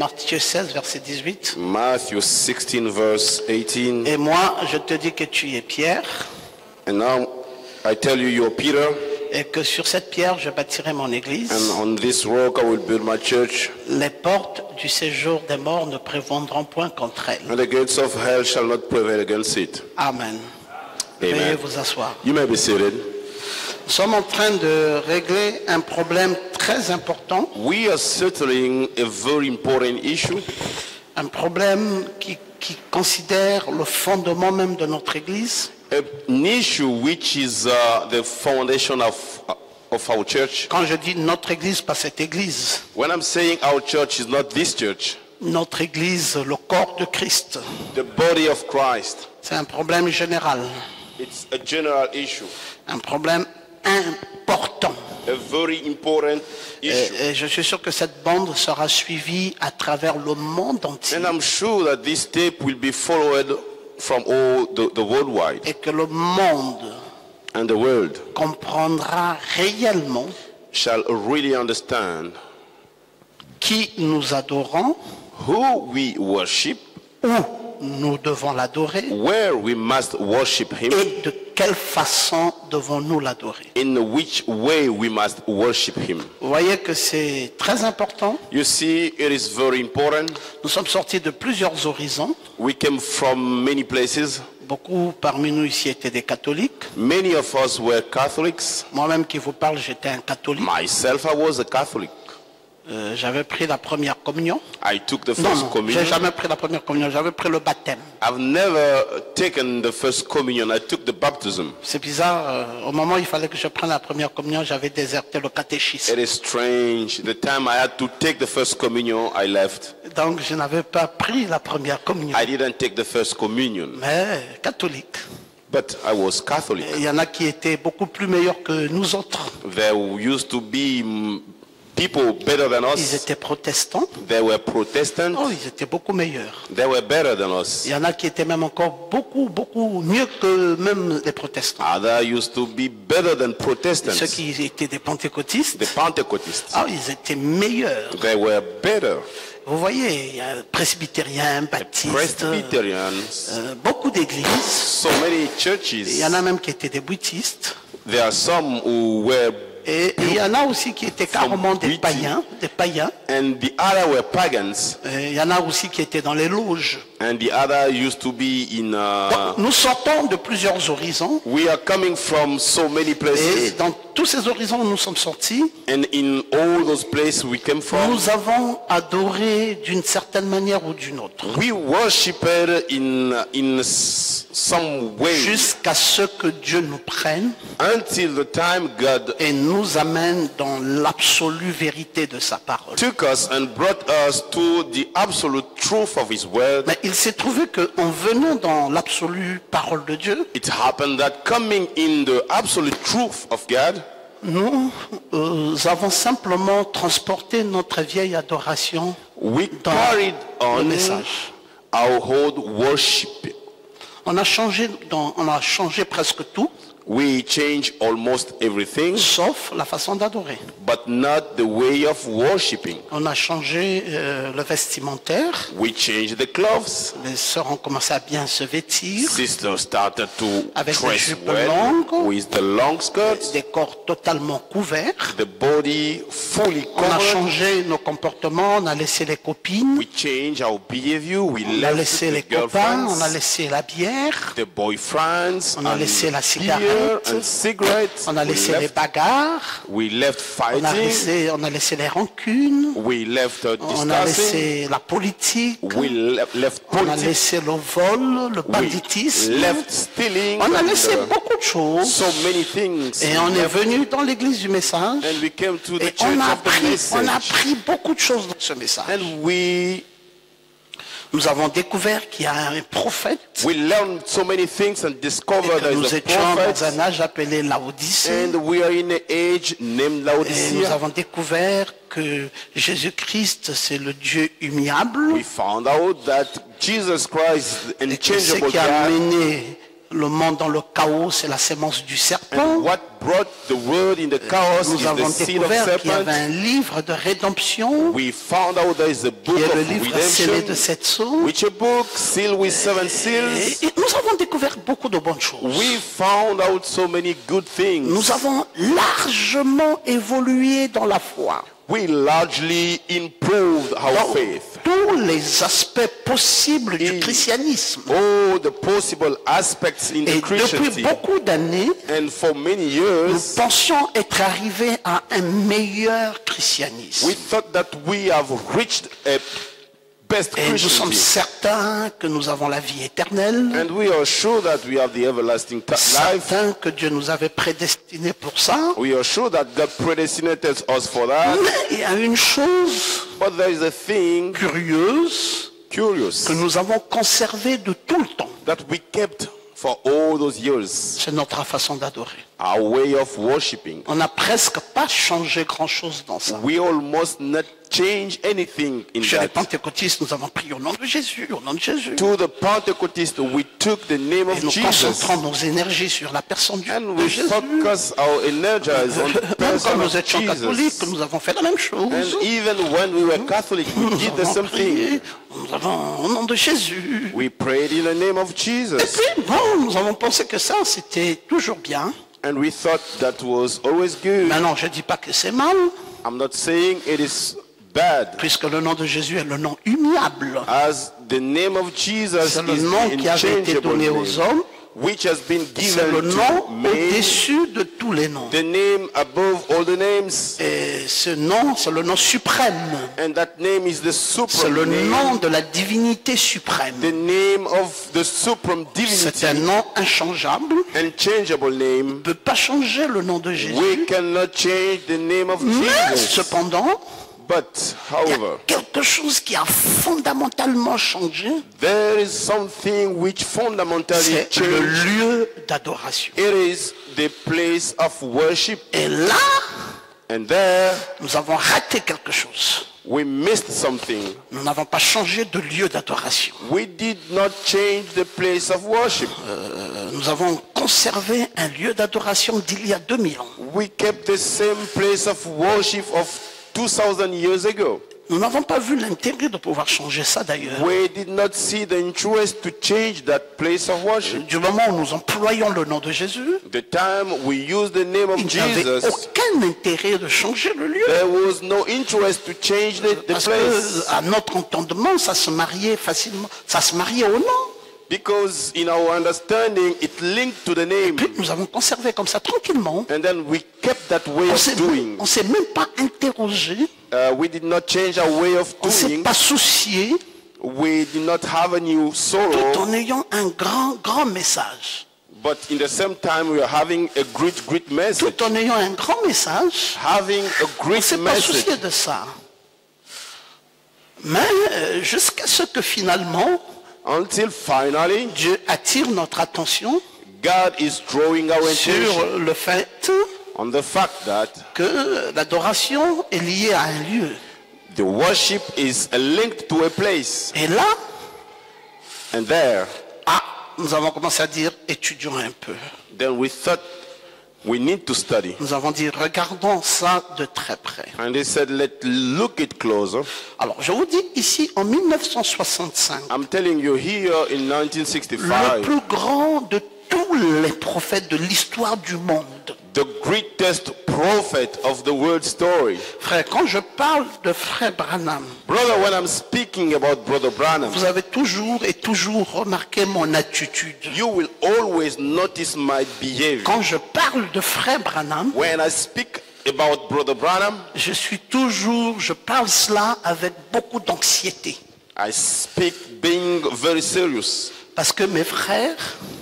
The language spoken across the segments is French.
Matthieu 16, verset 18. Matthew 16, verse 18. Et moi, je te dis que tu es Pierre, And now I tell you, you're Peter, et que sur cette pierre, je bâtirai mon église. and on this rock I will build my church, Les portes du séjour des morts ne prévaudront point contre elle. and the gates of hell shall not prevail against it. Amen. Veuillez Amen. vous asseoir. You may be seated. Nous sommes en train de régler un problème très important, We are settling a very important issue, un problème qui considère le fondement même de notre église. an issue which is the foundation of our church. Quand je dis notre église, pas cette église. When I'm saying our church is not this church, Notre église, le corps de Christ. the body of Christ. C'est un problème général, It's a general issue, un problème important. a very important issue. Et je suis sûr que cette bande sera suivie à travers le monde entier. And I'm sure that this tape will be followed from all the worldwide, Et que le monde and the world comprendra réellement shall really understand qui nous adorons, who we worship, où nous devons l'adorer where we must worship him, et de quelle façon devons-nous l'adorer. in which way we must worship him. Vous voyez que c'est très important. You see, it is very important. Nous sommes sortis de plusieurs horizons. We came from many places. Beaucoup parmi nous ici étaient des catholiques. Many of us were Catholics. Moi-même qui vous parle, j'étais un catholique. Myself, I was a Catholic. J'avais pris la première communion. I took the Non, first non, communion. j'ai jamais pris la première communion, j'avais pris le baptême. I've never taken the first communion. I took the baptism. C'est bizarre, au moment où il fallait que je prenne la première communion, j'avais déserté le catéchisme. It is strange. The time I had to take the first communion, I left. Donc je n'avais pas pris la première communion. I didn't take the first communion, Mais catholique. but I was Catholic. Il y en a qui étaient beaucoup plus meilleurs que nous autres. There used to be people better than Ils us. étaient protestants. They were Protestant. Oh, ils étaient beaucoup meilleurs. They were better than us. Il y en a qui étaient même encore beaucoup mieux que même les protestants. Others used to be better than Ceux Protestants. qui étaient des pentecôtistes, The Pentecostals. ah, ils étaient meilleurs. They were better. Vous voyez, il y a presbytériens, baptistes, Presbyterians. beaucoup d'églises. So many Il churches. y en a même qui étaient des bouddhistes. There are some who were, Et il y en a aussi qui étaient carrément des Witty. païens. and the other were pagans, Et il y en a aussi qui étaient dans les loges. and the other used to be in. Donc, nous sortons de plusieurs horizons. We are coming from so many Et places, dans tous ces horizons où nous sommes sortis, and in all those places we came from, nous avons adoré d'une certaine manière ou d'une autre. we worshipped in some way Jusqu'à ce que Dieu nous prenne until the time God et nous amène dans l'absolue vérité de sa parole. took us and brought us to the absolute truth of His word. Mais il s'est trouvé qu'en venant dans l'absolue parole de Dieu, It happened that coming in the absolute truth of God, nous avons simplement transporté notre vieille adoration we dans carried le on message. our old worship. On a changé presque tout, We changed almost everything, sauf la façon d'adorer. but not the way of worshiping. On a changé le vestimentaire. We changed the clothes. Les sœurs ont commencé à bien se vêtir, Sisters started to avec des dress jupes well longues, with the long skirts, des corps totalement couverts. the body fully On a covered. changé nos comportements, on a laissé les copines, We changed our behavior. We on a left laissé les the copains, on a girlfriends, laissé la bière, the boyfriends, on a and laissé la beer cigarette, and cigarettes. on a laissé les bagarres, We left on a fighting. laissé les rancunes, We left on a discussing. laissé la politique, We left on a politics. laissé le vol, le We banditisme, left stealing. on a and, laissé beaucoup de choses. so many things. Et on est venu dans l'église du message And we came to the et church on a of the appris message. beaucoup de choses dans ce message. And Nous avons découvert qu'il y a un prophète we learned so many things and et discovered que there nous is a étions dans prophet. un âge appelé Laodicée. And we are in an age named Et nous Laodicea. avons découvert que Jésus-Christ, c'est le Dieu humiliable. We found out that Jesus Christ, Et que ce unchangeable qui a God, mené le monde dans le chaos, c'est la sémence du serpent. And what brought the world in the chaos Nous is avons the seed of découvert qu'il y avait serpent. un livre de rédemption, We found out there is a book qui est le of livre scellé de redemption, 7 sceaux. which a book sealed with 7 seals. Et nous avons découvert beaucoup de bonnes choses. We found out so many good things. Nous avons largement évolué dans la foi. We largely improved our Dans faith. tous les aspects possibles du christianisme. All the possible aspects in Et the depuis Christianity. beaucoup d'années, And for many nous years, pensions être arrivés à un meilleur christianisme. we thought that we have reached a best Et nous sommes Christianity. certains que nous avons la vie éternelle, And we are sure that we have the everlasting life. certains que Dieu nous avait prédestinés pour ça. We are sure that God predestinated us for that. Mais il y a une chose But there is a thing curieuse curious que nous avons conservée de tout le temps. that we kept for all those years. C'est notre façon d'adorer. Our way of worshiping. On n'a presque pas changé grand-chose dans ça. We almost not change anything in Chez les that. pentecôtistes, nous avons prié au nom de Jésus, au nom de Jésus. To the Pentecostals, we took the name Et of nous Jesus concentrons nos énergies sur la personne and de we Jésus. focus our energies on the Même person quand nous of étions catholiques, Jesus. nous avons fait la même chose. And even when we were Catholic, we Nous did the avons same prié, thing. nous avons au nom de Jésus. We prayed in the name of Et Jesus. puis, bon, nous avons pensé que ça, c'était toujours bien. And we thought that was always good. Maintenant, je ne dis pas que c'est mal, I'm not saying it is bad, puisque le nom de Jésus est le nom humiliable. as the name of Jesus C'est le is nom the qui avait été inchangeable donné name, aux hommes. which has been C'est le given nom to men, au-dessus de tous les noms. the name above all the names, Et ce nom, c'est le nom suprême. and that name is the C'est supreme le name, nom de la divinité suprême. the name of the supreme C'est un divinity, nom inchangeable. unchangeable name. On ne peut pas changer le nom de Jésus. We cannot change the name of Mais Jesus. cependant, But, il y a however, quelque chose qui a fondamentalement changé. there is something which fundamentally C'est le changed. lieu d'adoration. It is the place of worship. Et là, And there, nous avons raté quelque chose. we missed something. Nous n'avons pas changé de lieu d'adoration. We did not change the place of worship. Nous avons conservé un lieu d'adoration d'il y a 2000 ans. We kept the same place of worship of 2000 years ago. Nous n'avons pas vu l'intérêt de pouvoir changer ça d'ailleurs. We did not see the interest to change that place of worship. Du moment où nous employons le nom de Jésus, The time we used the name of il n'y avait Jesus, aucun intérêt de changer le lieu. there was no interest to change the Parce place. que, à notre entendement, ça se mariait facilement. Ça se mariait au nom. Because in our understanding, it linked to the name. Puis nous avons conservé comme ça tranquillement. And then we kept that way of doing. On s'est même pas interrogé. We did not change our way of On s'est doing. pas soucié. We did not have a new Tout sorrow. en ayant un grand message. But in the same time, we are having a great message. Tout en ayant un grand message. Having a On ne great s'est pas soucié message. de ça. Mais jusqu'à ce que finalement, Until finally, Dieu attire notre attention God is drawing our attention sur le fait on the fact that que l'adoration est liée à un lieu. the worship is linked to a place. Et là, And there, nous avons commencé à dire, étudions un peu. then we thought we need to study. Nous avons dit, regardons ça de très près. And they said, let's look it closer. Alors, je vous dis ici, en 1965, I'm telling you, here in le 1965, plus grand de tous les prophètes de l'histoire du monde. the greatest prophet of the world story. Frère, quand je parle de frère Branham, Brother, when I'm speaking about Brother Branham, vous avez toujours et toujours remarqué mon attitude. you will always notice my behavior. Quand je parle de frère Branham, When I speak about Brother Branham, je parle cela avec beaucoup d'anxiété. I speak being very serious. Parce que mes frères,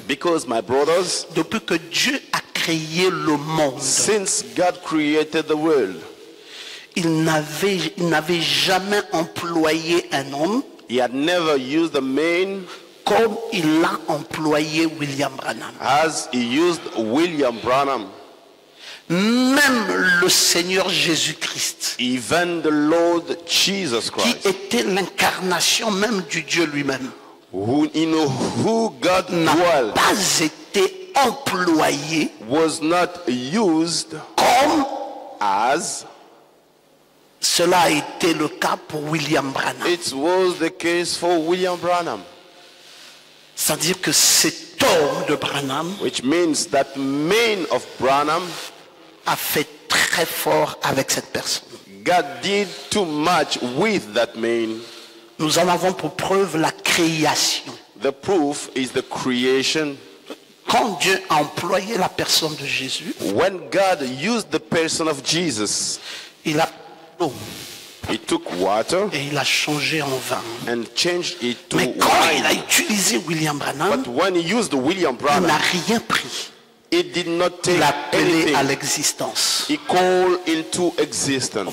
Because my brothers, depuis que Dieu a créé le monde, since God created the world, il n'avait jamais employé un homme he had never used a man comme il l'a employé William Branham. as he used William Branham. Même le Seigneur Jésus-Christ, Even the Lord Jesus qui Christ, était l'incarnation même du Dieu lui-même, who, in who God n'a dwelt, pas été employé was not used comme as cela a été le cas pour William Branham. it was the case for William Branham, C'est-à-dire que cet homme de Branham which means that man of Branham, a fait très fort avec cette personne. God did too much with that man. Nous en avons pour preuve la création. The proof is the creation. Quand Dieu a employé la personne de Jésus, When God used the person of Jesus, il a l'eau he took water et il a changé en vin. and changed it to Mais quand il a wine. utilisé William Branham, But when he used William il n'a Branham, rien pris. he did not take Il a appelé à anything. l'existence. He called into existence.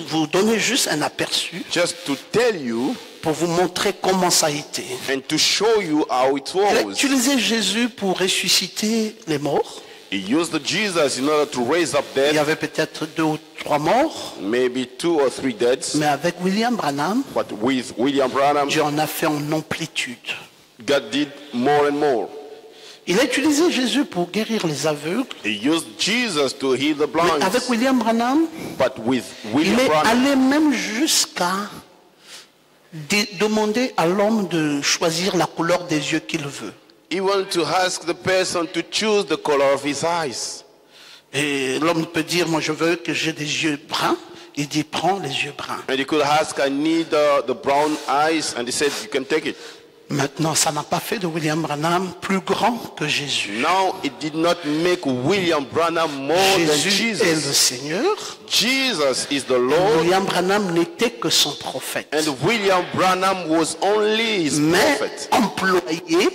Vous donnez juste un aperçu Just to tell you pour vous montrer comment ça a été. and to show you how it Il a was. utilisé Jésus pour ressusciter les morts. He used Jesus in order to raise up Il y dead, avait peut-être 2 ou 3 morts, maybe 2 or 3 deads. mais avec William Branham, But with William Branham, Dieu en a fait en amplitude. God did more and more. Il a utilisé Jésus pour guérir les aveugles, He used Jesus to heal the mais avec blind. William Branham, But with il William est Branham, allé même jusqu'à demander à l'homme de choisir la couleur des yeux qu'il veut. he wanted to ask the person to choose the color of his eyes. Et l'homme peut dire, moi je veux que j'ai des yeux bruns. Il dit, prends les yeux bruns. And he could ask, I need the brown eyes. And he said, you can take it. Maintenant, ça n'a pas fait de William Branham plus grand que Jésus. Now, it did not make William Branham more than Jésus est le Jesus. Seigneur. Jesus is the Lord. William Branham n'était que son prophète. And William Branham was only his Mais prophet. employé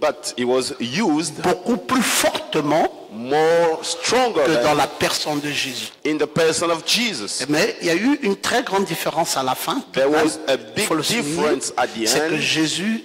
But he was used beaucoup plus fortement more stronger que dans than la personne de Jésus. in the person of Jesus. Mais il y a eu une très grande différence à la fin. There was a Il big faut le souligner, difference at the c'est que end. Jésus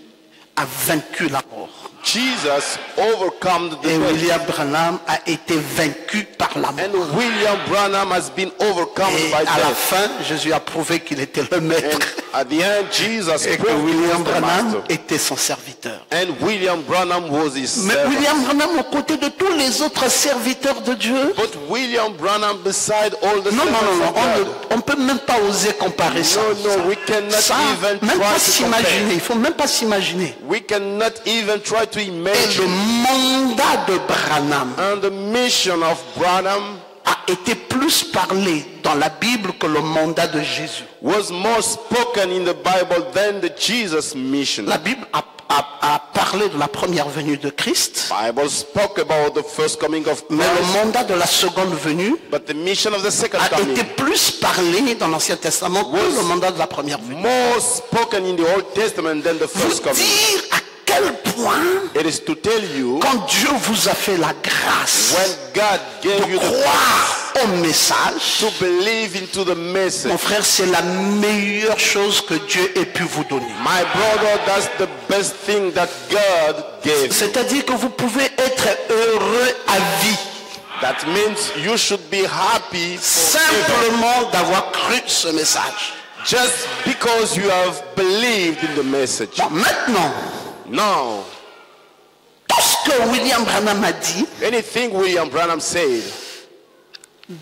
a vaincu la mort. Jesus overcome the Et death. William Branham a été vaincu par la mort. And William Branham has been overcome Et by à la death. fin, Jésus a prouvé qu'il était le maître And at the end, Jesus et que proved he William was the Branham master. était son serviteur. And William Branham was his Mais servant. William Branham, aux côtés de tous les autres serviteurs de Dieu, But William Branham, beside all the non, servants of God, on ne peut même pas oser comparer ça. no, we cannot Ça, even même pas try to s'imaginer, compare. il faut même pas s'imaginer. We cannot even try to Et le imagine. mandat de Branham And the mission of Branham a été plus parlé dans la Bible que le mandat de Jésus. was more spoken in the Bible than the Jesus mission. La Bible a parlé de la première venue de Christ, Bible spoke about the first coming of mais le Christ, mandat de la seconde venue but the mission of the second a coming été plus parlé dans l'Ancien Testament que le mandat de la première venue. more spoken in the Old Testament than the Vous first coming. dire à quel point, It is to tell you, quand Dieu vous a fait la grâce when God gave you de the croire au message, to believe into the message. mon frère, c'est la meilleure chose que Dieu ait pu vous donner. My brother, that's the best thing that God gave. C'est-à-dire que vous pouvez être heureux à vie, That means you should be happy forever. simplement d'avoir cru ce message. Just because you have believed in the message. Bon, maintenant, Now, tout ce que William Branham a dit anything William Branham said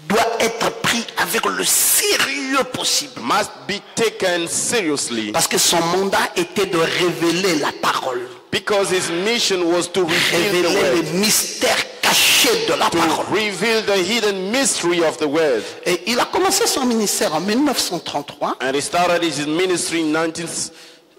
doit être pris avec le sérieux possible. must be taken seriously Parce que son mandat était de révéler la parole, because his mission was to reveal the révéler word, les mystères cachés de la to parole. reveal the hidden mystery of the word. Et il a commencé son ministère en 1933. And he started his ministry in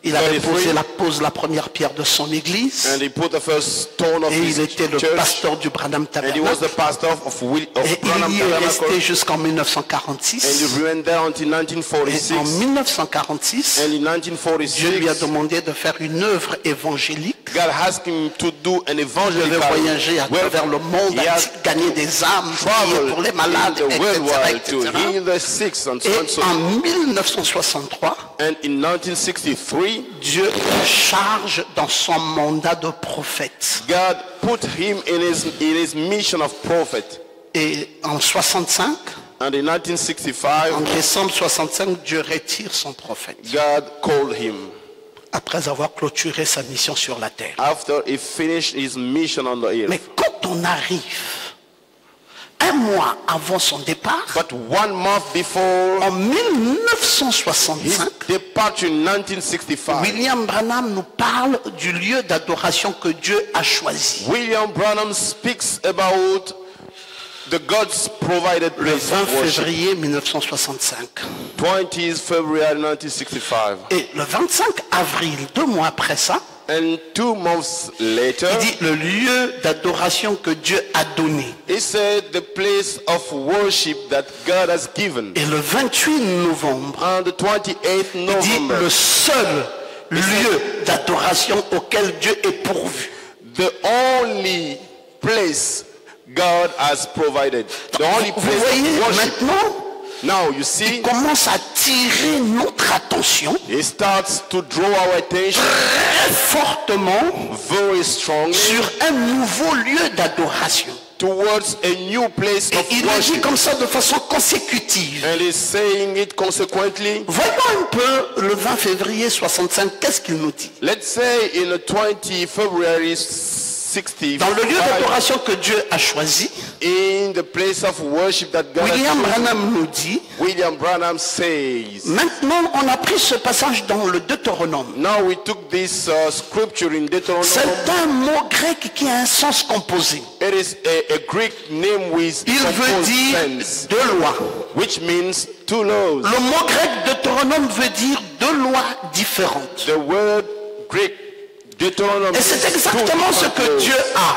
Il avait posé 1933, la première pierre de son église. and he put the first stone of Et his il était le church, pasteur du Branham and he was the Tabernacle. pastor of Et Branham il y est Tabernacle, resté jusqu'en and 1946. he remained there until Et en 1946. 1946, And in Dieu lui a 1946, demandé de faire une œuvre évangélique. God asked him to do an Il devait evangelical voyager à travers le monde, He has gagner des âmes, prier traveled pour les malades, in the etc., world to etc. heal the sick and so and so. Et en 1963, And in 1963, Dieu le charge dans son mandat de prophète. God put him in his mission of prophet. Et en 65, And in en 1965, décembre 65, Dieu retire son prophète. God called him. après avoir clôturé sa mission sur la terre. after he finished his mission on the Mais earth. quand on arrive un mois avant son départ, But 1 month before en his 1965, departure in 1965, William Branham nous parle du lieu d'adoration que Dieu a choisi. William Branham speaks about the God's provided Le place 20 of worship. février 1965. 20th February 1965. Et le 25 avril, 2 mois après ça, And 2 months later, il dit le lieu d'adoration que Dieu a donné. he said the place of worship that God has given. Et le 28 novembre, On the 28th il dit November, le seul lieu d'adoration auquel Dieu est pourvu. the only place God has provided. The only Vous place voyez of worship. maintenant, Now you il see, commence à tirer notre attention it starts to draw our attention très fortement very strongly sur un nouveau lieu d'adoration. towards a new place Et of il le dit worship. comme ça de façon consécutive. And he's saying it consequently. Voyons un peu le 20 février 65, qu'est-ce qu'il nous dit? Let's say in the 20 February 65, Dans le lieu d'adoration que Dieu a choisi, in the place of worship that God William has chosen, Branham nous dit, William Branham says, maintenant on a pris ce passage dans le Deutéronome. now we took this scripture in Deuteronomy. C'est un mot grec qui a un sens composé. It is a Greek name with Il veut composed dire sense, deux lois. which means two laws. Le mot grec Deutéronome veut dire deux lois différentes. The word Greek Deuteronomy Et c'est means two exactement ce different que laws. Dieu a.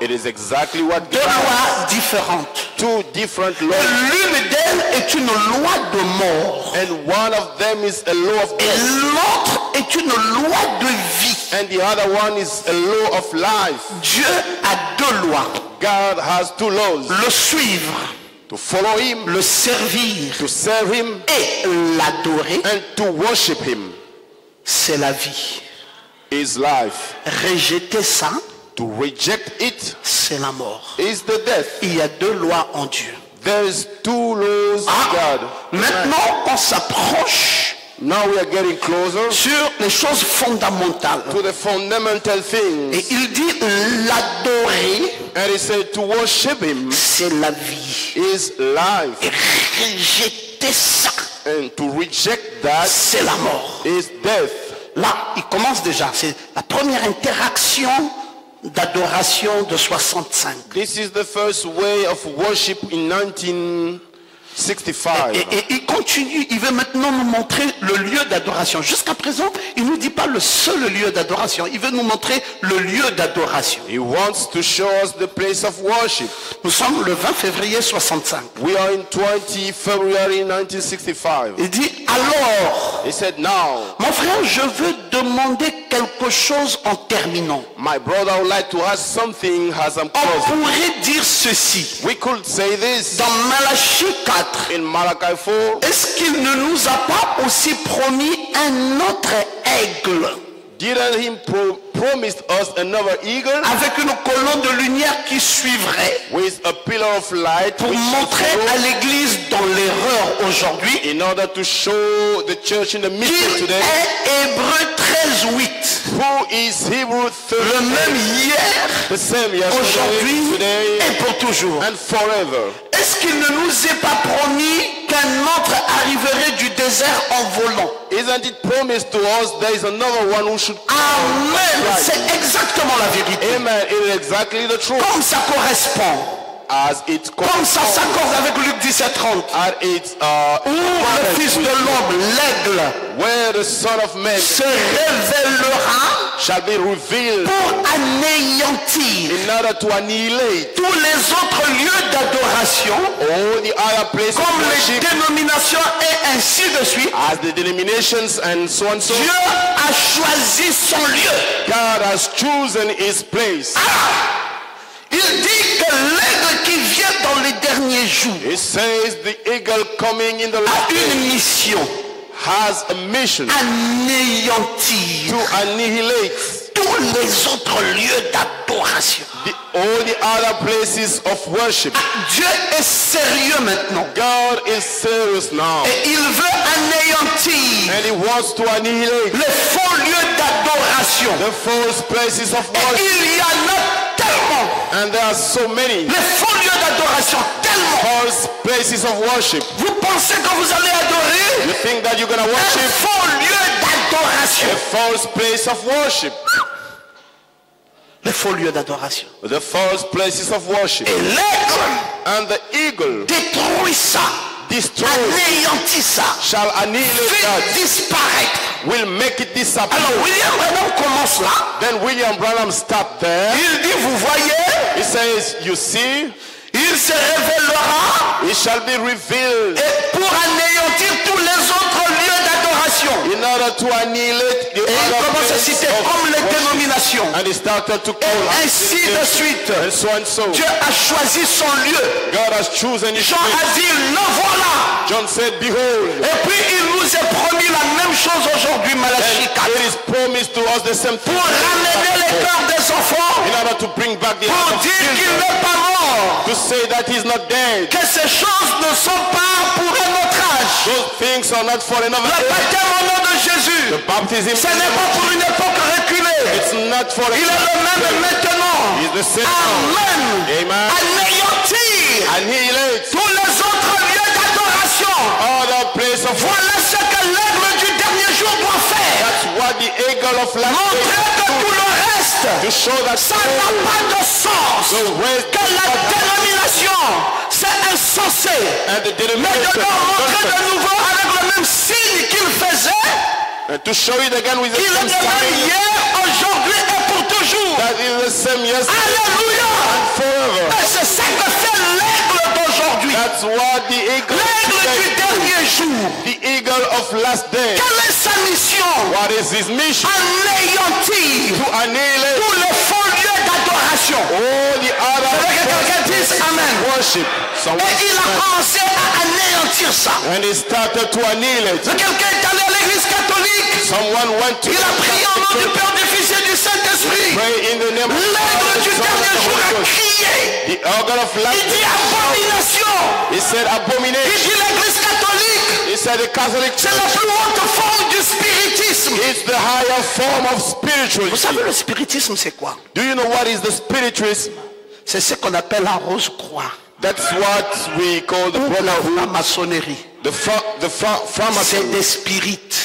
It is exactly what Deux God has. lois différentes. Two different laws. L'une d'elles est une loi de mort. And one of them is a law of Et death. l'autre est une loi de vie. And the other one is a law of life. Dieu a deux lois. God has two laws. Le suivre, To follow him, le servir to serve him, et l'adorer, and to worship him. c'est la vie. Is life. Rejeter ça, To reject it c'est la mort. is the death. Il y a deux lois en Dieu. There is two laws Ah, of God. maintenant, on s'approche Now we are getting closer sur les choses fondamentales. to the fundamental Et things. il dit l'adorer, And he said to worship him c'est la vie. is life. Et rejeter ça, And to reject that c'est la mort. is death. Là, il commence déjà. C'est la première interaction d'adoration de 65. This is the first way of worship in 1965. Et il continue, il veut maintenant nous montrer le lieu d'adoration. Jusqu'à présent, il ne nous dit pas le seul lieu d'adoration. Il veut nous montrer le lieu d'adoration. He wants to show us the place of worship. Nous sommes le 20 février 65. We are in 20 February 1965. Il dit, alors, He said, now, mon frère, je veux demander quelque chose en terminant. my brother, I would like to ask something as I'm On closing. pourrait dire ceci. We could say this Dans Malachie 4, in Malachi 4. est-ce qu'il ne nous a pas aussi promis un autre aigle Didn't he promise us another eagle avec une colonne de lumière qui suivrait with a pillar of light pour which should montrer follow à l'église dans l'erreur aujourd'hui in order to show the church in the mistake qu'il today est Hébreu 13:8, who is Hebrew le 13, même hier, the same yesterday, aujourd'hui today, et pour toujours. and forever. Est-ce qu'il ne nous est pas promis qu'un autre arriverait du désert en volant? Isn't it promised to us there is another one who should come? Amen. Right. C'est exactement la vérité. Amen. It is exactly the truth. Comme ça correspond. As it Comme ça s'accorde avec Luc 17:30. At its Où le Fils de l'homme, l'aigle, where the Son of Man se révélera shall be revealed pour anéantir in order to annihilate tous les autres lieux d'adoration, all the other places of comme les worship dénominations et ainsi de suite. as the denominations and so and so. Dieu a choisi son lieu. God has chosen his place. Il dit que l'aigle qui vient dans les derniers jours He says the eagle coming in the a last une day mission, has a mission anéantir to annihilate tous les autres lieux d'adoration. the all the other places of worship. Dieu est sérieux maintenant. God is serious now. Et il veut anéantir And he wants to annihilate les faux lieux d'adoration. the false places of Et worship. il y en a tellement. And there are so many Les faux lieux d'adoration, tellement. false places of worship. Vous pensez que vous allez adorer You think that you're going to un worship faux lieu d'adoration. a false place of worship. Les faux lieux d'adoration. The false places of worship. Et l'aigle And the eagle détruit ça, destroys, anéantit ça, shall annihilate fait that, disparaître. will make it disappear. Alors William Branham commence là. Then William Branham stopped there. Il dit, vous voyez, He says, you see, il se révélera it shall be revealed et pour anéantir tous les autres lieux d'adoration. in order to annihilate the Et il other commence à places citer of comme les worship. dénominations. And he started to call Et out ainsi de suite. and so and so. Dieu a choisi son lieu. God has chosen his Jean a place. dit, le voilà. John said, behold, Et puis il nous est promis la même chose aujourd'hui, Malachie and 4. it is promised to us the same thing. Pour ramener les cœurs des enfants, In order to bring back the heart pour of dire qu'il children, n'est pas mort, to say that he's not dead. que ces choses ne sont pas pour un autre âge. Those things are not for another Le age. baptême au nom de Jésus, The baptism ce n'est pas pour une époque reculée. it's not for Il est le même maintenant. He's the same now. Amen. Amen. Anéantir Annihilate tous les autres lieux d'adoration. other place of worship. Voilà ce que l'aigle du dernier jour doit faire. That's what the eagle of last Montrer day que tout le reste, to show that ça n'a pas de sens. the rest Que la dénomination, c'est insensé. and the Mais de denomination leur montrer de nouveau avec le même signe qu'il faisait, and to show it again with the qu'il est same le même sign hier, aujourd'hui et pour toujours. that is the same yesterday Alléluia. and forever. Et c'est ça que fait l'aigle d'aujourd'hui. That's what the eagle L'aigle du today, dernier jour. the eagle of last day. Quelle est sa mission? What is his mission? Anéantir To annihilate tous les faux lieux d'adoration. all the other Je veux que quelqu'un dise Amen. worship. Someone Et il a said, commencé à anéantir ça. and he started to annihilate. Quelqu'un est allé à l'église catholique. Someone went to Il a prié au nom du Père, du Fils et du Saint-Esprit. pray in the name of L'aigle du the Son dernier and the jour Holy a Ghost. crié. The eagle of last Il dit day. abomination. He said Il abomination. dit l'église catholique. He said the Catholic C'est la Church plus haute forme du spiritisme. is the higher form of Vous spiritualism. savez, le spiritisme, c'est quoi? Do you know what is the spiritualism? C'est ce qu'on appelle la rose-croix. That's what we call the Ou la brotherhood, maçonnerie. the C'est pharmacy. des spirites.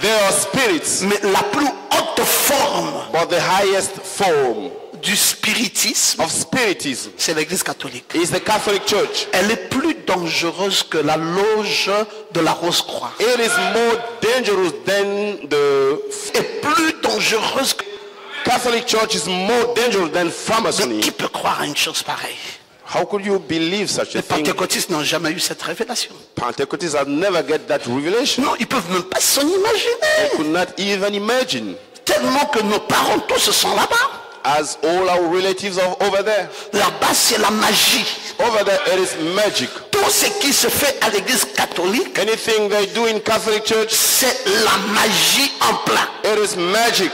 They are spirits, Mais la plus haute forme but the highest form du spiritisme, of spiritism c'est l'église catholique. is the Catholic Church. Elle est plus dangereuse que la loge de la Rose-Croix. It is more dangerous than the Et plus dangereuse que... Catholic Church is more dangerous than Mais Freemasonry. qui peut croire à une chose pareille? How could you believe such a Les thing? pentecôtistes n'ont jamais eu cette révélation. Pentecostals have never get that revelation. Non, ils peuvent même pas s'en imaginer. They could not even imagine. Tellement que nos parents tous sont là-bas. As all our relatives are over there. Là-bas, c'est la magie. Over there, it is magic. Tout ce qui se fait à l'église catholique, Anything they do in Catholic Church, c'est la magie en plein. it is magic.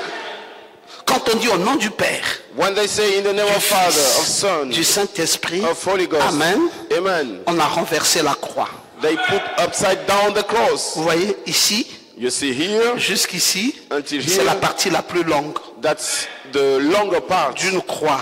Quand on dit au nom du Père, When they say in the name of Father, of Son, du Saint-Esprit, of Holy Ghost, Amen, Amen, on a renversé la croix. they put upside down the cross. Vous voyez, ici, You see here, jusqu'ici, until c'est la here, partie la plus longue that's the longer part d'une croix.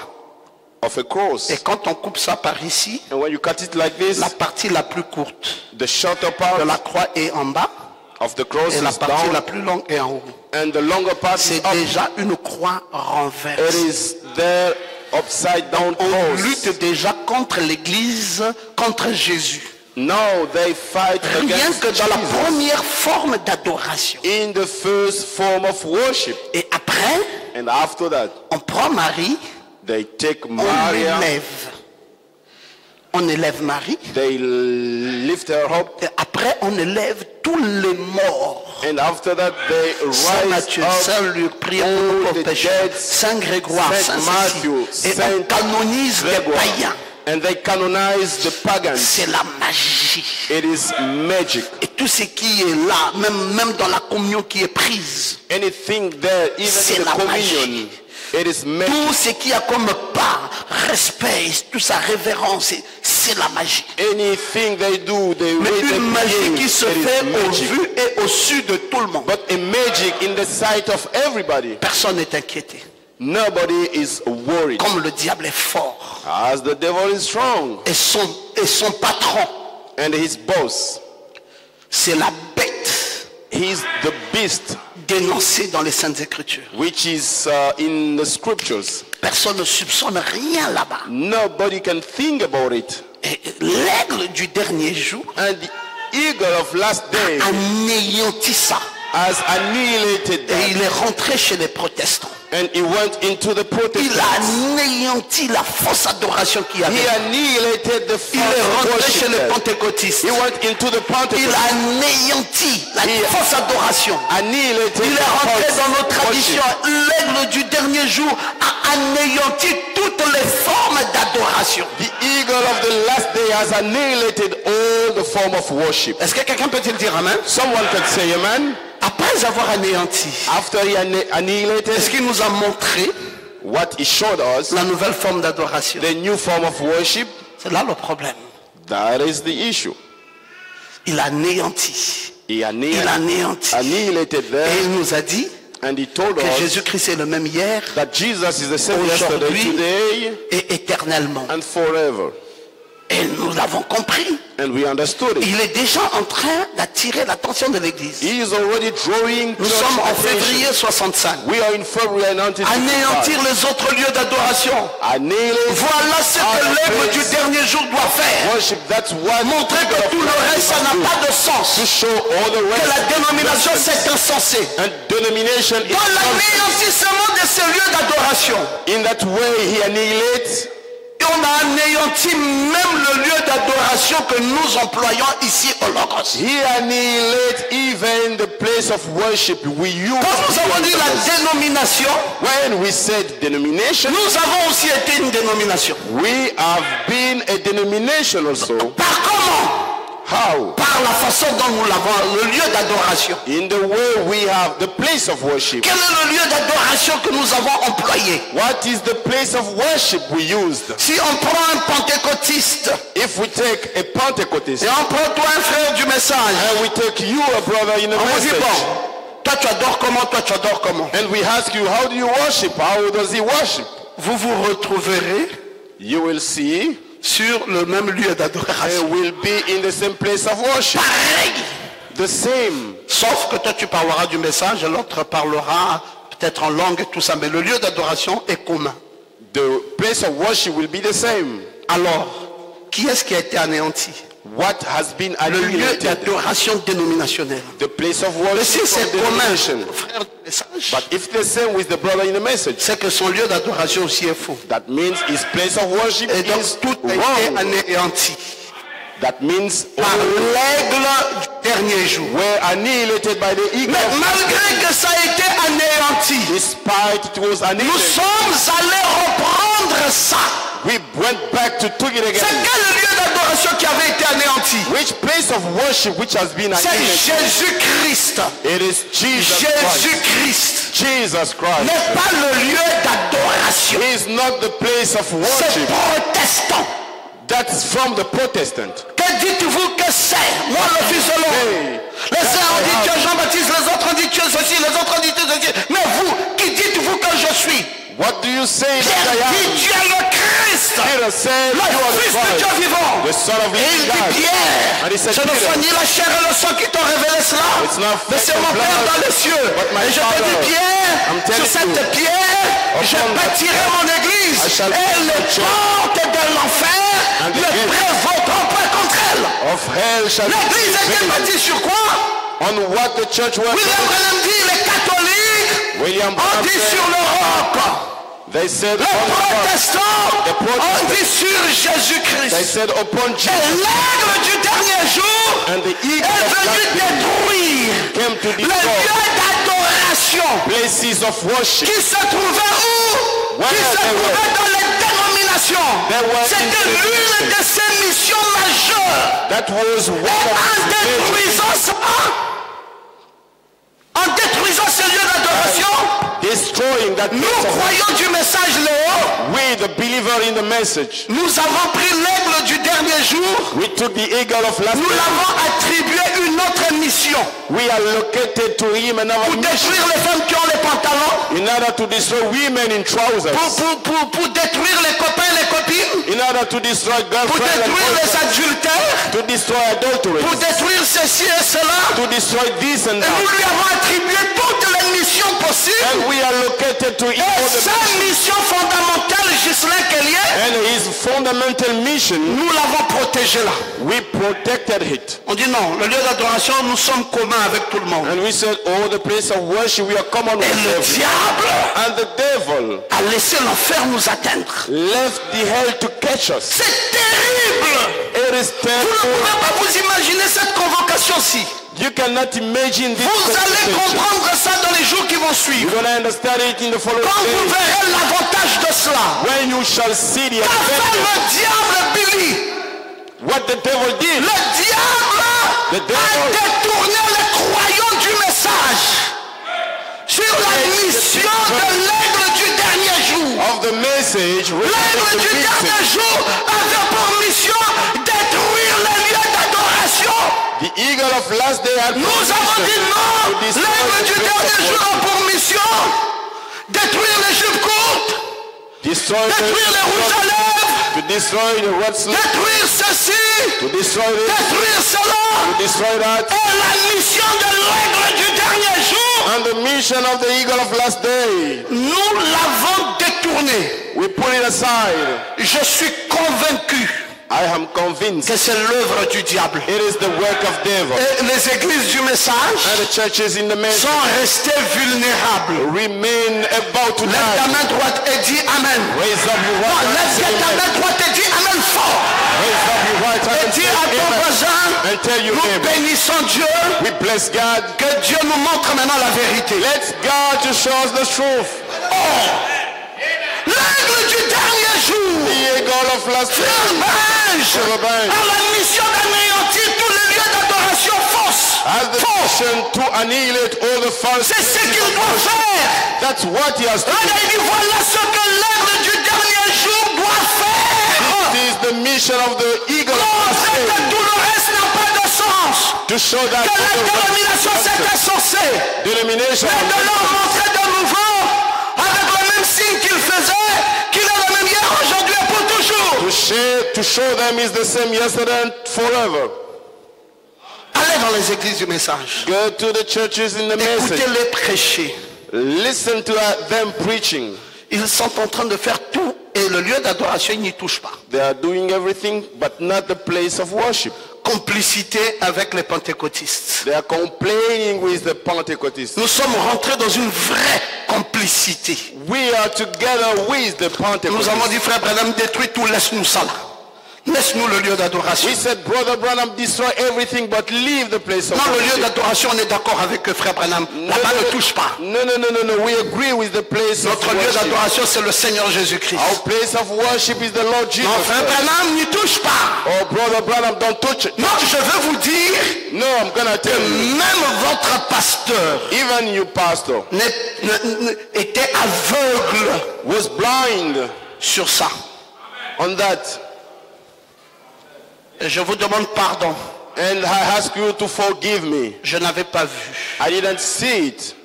of a cross. Et quand on coupe ça par ici, And when you cut it like this, la partie la plus courte the shorter part de la croix est en bas of the cross et la is partie la down, plus longue est en haut. and the longer part is C'est up. déjà une croix It renversée. is there upside down On cross. lutte déjà contre l'Église, contre Jésus. Now they fight Rien against que dans la Jesus première forme d'adoration. in the first form of worship. Et après, And after that, on prend Marie, they take on Maria, l'élève. On élève Marie. they lift her up, Et après, on élève tous les morts. and after that they Saint rise Matthieu, up Saint Luc, priez pour all nous pauvres the pécheurs. dead, Saint Grégoire, Saint Saint Matthew, Cécile. Et on Saint canonise les Grégoire, païens. and they canonize the pagans. C'est la magie. It is magic. Et tout ce qui est là, même dans la communion qui est prise, Anything there, even c'est in the la communion, magie. It is magic. Tout ce qui a comme part, respect, toute sa révérence, c'est la magie. Anything they do, they Mais raise une their magie king. qui se It is fait au magic. vu et au su de tout le monde. But a magic in the sight of everybody. Personne n'est inquiété. Nobody is worried. Comme le diable est fort. As the devil is strong. Et son patron, And his boss. c'est la bête He's the beast. dénoncée dans les Saintes Écritures. Which is in the scriptures. Personne ne soupçonne rien là-bas. Nobody can think about it. Et l'aigle du dernier jour And the eagle of last day anéantit ça. has annihilated Et that. il est rentré chez les protestants. And he went into the Il a Protestants. anéanti la fausse adoration qu'il y He avait. annihilated the Il est rentré false chez les worship. pentecôtistes. He went into the Il Pentecostals. a anéanti la He fausse adoration. Annihilated Il the est rentré false dans nos traditions. worship. L'aigle du dernier jour a anéanti toutes les formes d'adoration. The eagle of the last day has annihilated all the form of worship. Est-ce que quelqu'un peut dire amen? Someone can say amen. Après avoir anéanti, After he annihilated, est-ce qu'il nous a montré what he showed us, la nouvelle forme d'adoration? the new form of worship, C'est là le problème. that is the issue. Il a anéanti. He Il a anéanti. annihilated Et them, il nous a dit and he told que us Jésus-Christ est le même hier that Jesus is the same yesterday, Aujourd'hui. today, et éternellement. and forever. Et nous l'avons compris. And we understood it. Il est déjà en train d'attirer l'attention de l'Église. He is already drawing Nous church sommes en attention. février 65. We are in February 1965. Anéantir les autres lieux d'adoration. Annihilate Voilà ce que l'aigle du dernier jour doit faire. worship. That's what Montrer que tout le reste, ça n'a pas de sens. to show all the Que rest. la dénomination, c'est insensé. And denomination is Dans l'anéantissement de ces lieux d'adoration, in that way he annihilates. et on a anéanti même le lieu d'adoration que nous employons ici au Logos. He annihilates even the place of worship we use. Quand nous avons dit la dénomination, When we said denomination, nous avons aussi été une dénomination. we have been a denomination also. Par comment? How? Par la façon dont nous l'avons, le lieu d'adoration. In the way we have the place of worship. Quel est le lieu d'adoration que nous avons employé? What is the place of worship we used? Si on prend un pentecôtiste If we take a Pentecostist et on prend toi un frère du message, and we take you a brother in a on vous dit message, bon, toi tu adores comment, toi tu adores comment. and we ask you, how do you worship? How does he worship? Vous vous retrouverez You will see sur le même lieu they d'adoration. will be in the same place of worship. Pareil. The same. Sauf que toi tu parleras du message et l'autre parlera peut-être en langue et tout ça, mais le lieu d'adoration est commun. The place of worship will be the same. Alors, qui est-ce qui a été anéanti? What has been Le lieu annihilated? d'adoration dénominationnelle. The place of Mais worship si c'est of commun, denomination. frère du message, But if the same with the brother in the message, c'est que son lieu d'adoration aussi est faux. that means his place of worship Et donc is tout a été wrong. anéanti That means par l'aigle du dernier jour. were annihilated by the eagle. Mais malgré que ça a été anéanti, Despite it was nous annihilated, sommes allés reprendre ça. we went back to take it C'est again. quel lieu d'adoration qui avait été anéanti? Which place of worship which has been C'est annihilated? Jésus-Christ. It is Jesus Christ. Jésus-Christ Jesus Christ. n'est pas le lieu d'adoration. He is not the place of C'est worship. protestant. That's from the Protestant. Que dites-vous que c'est? Moi, le fils de l'homme. Hey, Les uns ont dit que Jean-Baptiste, les autres ont dit que ceci, les autres ont dit que ceci. Mais vous, qui dites-vous que je suis? what do you say Pierre that I dit, am? tu es le Christ, Peter said, le you are the Fils de Dieu Christ, vivant. the Son of Et il living dit, God. Pierre, And he said, ce ne Peter, soit ni la chair et le sang qui t'ont révélé cela, It's not mais c'est flesh mon and Père blood, dans les cieux. but my Et je te Father. dis, Pierre, I'm sur telling cette you, pierre, je upon that bâtirai stone, mon église, I shall et build les my church, portes de l'enfer and the ne gates prévaudront pas contre elle. of hell shall be L'église était prevailed. bâtie sur quoi? On what the church was. William Branham dit, les catholiques William ont Branham dit said, sur l'Europe. they said, Les on the cross. protestants The Protestants. ont dit sur They Jésus-Christ. said upon Et Jesus. l'aigle du dernier jour And the eagle est of venu last day détruire came to le destroy lieu d'adoration places of worship. qui se trouvait où? Where Qui se they were. trouvait dans les dénominations. They were in C'était the l'une de ces missions majeures. That was one Et of en the détruisant ça, en détruisant ces lieux d'adoration, destroying that Nous place of croyons du message Léo. we, the believer in the message, Nous avons pris l'aigle du dernier jour. we took the eagle of last Nous day. l'avons attribué une autre mission. We allocated to him another Pour mission détruire les femmes qui ont les pantalons. in order to destroy women in trousers, Pour détruire les copains et les copines. in order to destroy Pour girlfriends and détruire les boyfriends, adultères. to destroy adultery, Pour détruire ceci et cela. to destroy this and Et nous that. lui avons attribué toutes les missions possibles. And we allocated to him all Et the sa mission fondamentale, Ghislain Kellier, and his fundamental mission, nous l'avons protégé là. we protected it. On dit non, le lieu d'adoration, nous sommes communs avec tout le monde. And we said, oh, the place of worship, we are common Et with le everyone. diable And the devil a laissé l'enfer nous atteindre. left the hell to catch us. C'est terrible. It is Vous ne terrible. pouvez pas vous imaginer cette convocation-ci. You cannot imagine this Vous allez conversation. comprendre ça dans les jours qui vont You're suivre. going to understand it in the following Quand vous days. verrez l'avantage de cela. When you shall see the Qu'a fait advantage, le diable, Billy? what the devil did. Le diable The a devil détourné les croyants du message sur la mission de l'aigle du dernier jour. of the message, L'aigle du dernier jour avait pour mission détruire les lieux d'adoration. the eagle of last day had Nous avons dit non. to destroy L'aigle the du place dernier of jour worship. a pour mission détruire les jupes courtes, Destroy détruire les rouges à lèvres, to destroy the red slip, détruire ceci, to destroy this, détruire cela. to destroy that, Et la mission de l'aigle du dernier jour, and the mission of the eagle of last day. nous l'avons détourné. We put it aside. Je suis convaincu I am convinced que c'est l'œuvre du diable. it is the work of devil. Et les églises du message And the churches in the message sont restées vulnérables. remain about to Lève ta die. main droite et dis Amen. Raise up your Non, right hand lève and say ta amen. main droite et dis Amen fort. Raise up your right hand Et and dis say à ton amen. voisin, And tell your nous neighbor, bénissons Dieu, we bless God. que Dieu nous montre maintenant la vérité. Let's God to show us the truth. L'aigle du dernier jour, The eagle of last day. Benj, Frère Benj. a la mission d'anéantir tous les lieux d'adoration fausses. Has the mission to annihilate all the false. C'est ce qu'il doit faire. That's what he has to do. Regarde, il dit voilà ce que l'aigle du dernier jour doit faire. This is the mission of the eagle of last Montrer que day. tout le reste n'a pas de sens. To show that Que la all the dénomination c'est insensé. denomination Mais de leur montrer de nouveau, avec le même signe qu'il faisait, qu'il est le même hier, aujourd'hui et pour toujours. to show them is the same yesterday and forever. Allez dans les églises du message. Go to the churches in the message. Écoutez-les prêcher. Listen to them preaching. Ils sont en train de faire tout et le lieu d'adoration, ils n'y touchent pas. They are doing everything but not the place of worship. Complicité avec les pentecôtistes. They are complaining with the Pentecostals. Nous sommes rentrés dans une vraie complicité. We are together with the Nous avons Pentecostals. dit, frère Branham, détruis tout, laisse-nous ça là. Laisse-nous le lieu d'adoration. We said, Brother Branham, destroy everything but leave the place of Non, le lieu worship. d'adoration, on est d'accord avec frère Branham. Là-bas, ne touche pas. No. We agree with the place of Notre lieu worship. d'adoration, c'est le Seigneur Jésus-Christ. Our place of worship is the Lord Jesus Non, frère Christ. Branham, n'y touche pas. Oh, Brother Branham, don't touch it. Non, je veux vous dire, No, I'm gonna tell you. même votre pasteur Even you, pastor, était aveugle was blind sur ça. on that. Et je vous demande pardon. And I ask you to forgive me. Je n'avais pas vu. I didn't see it.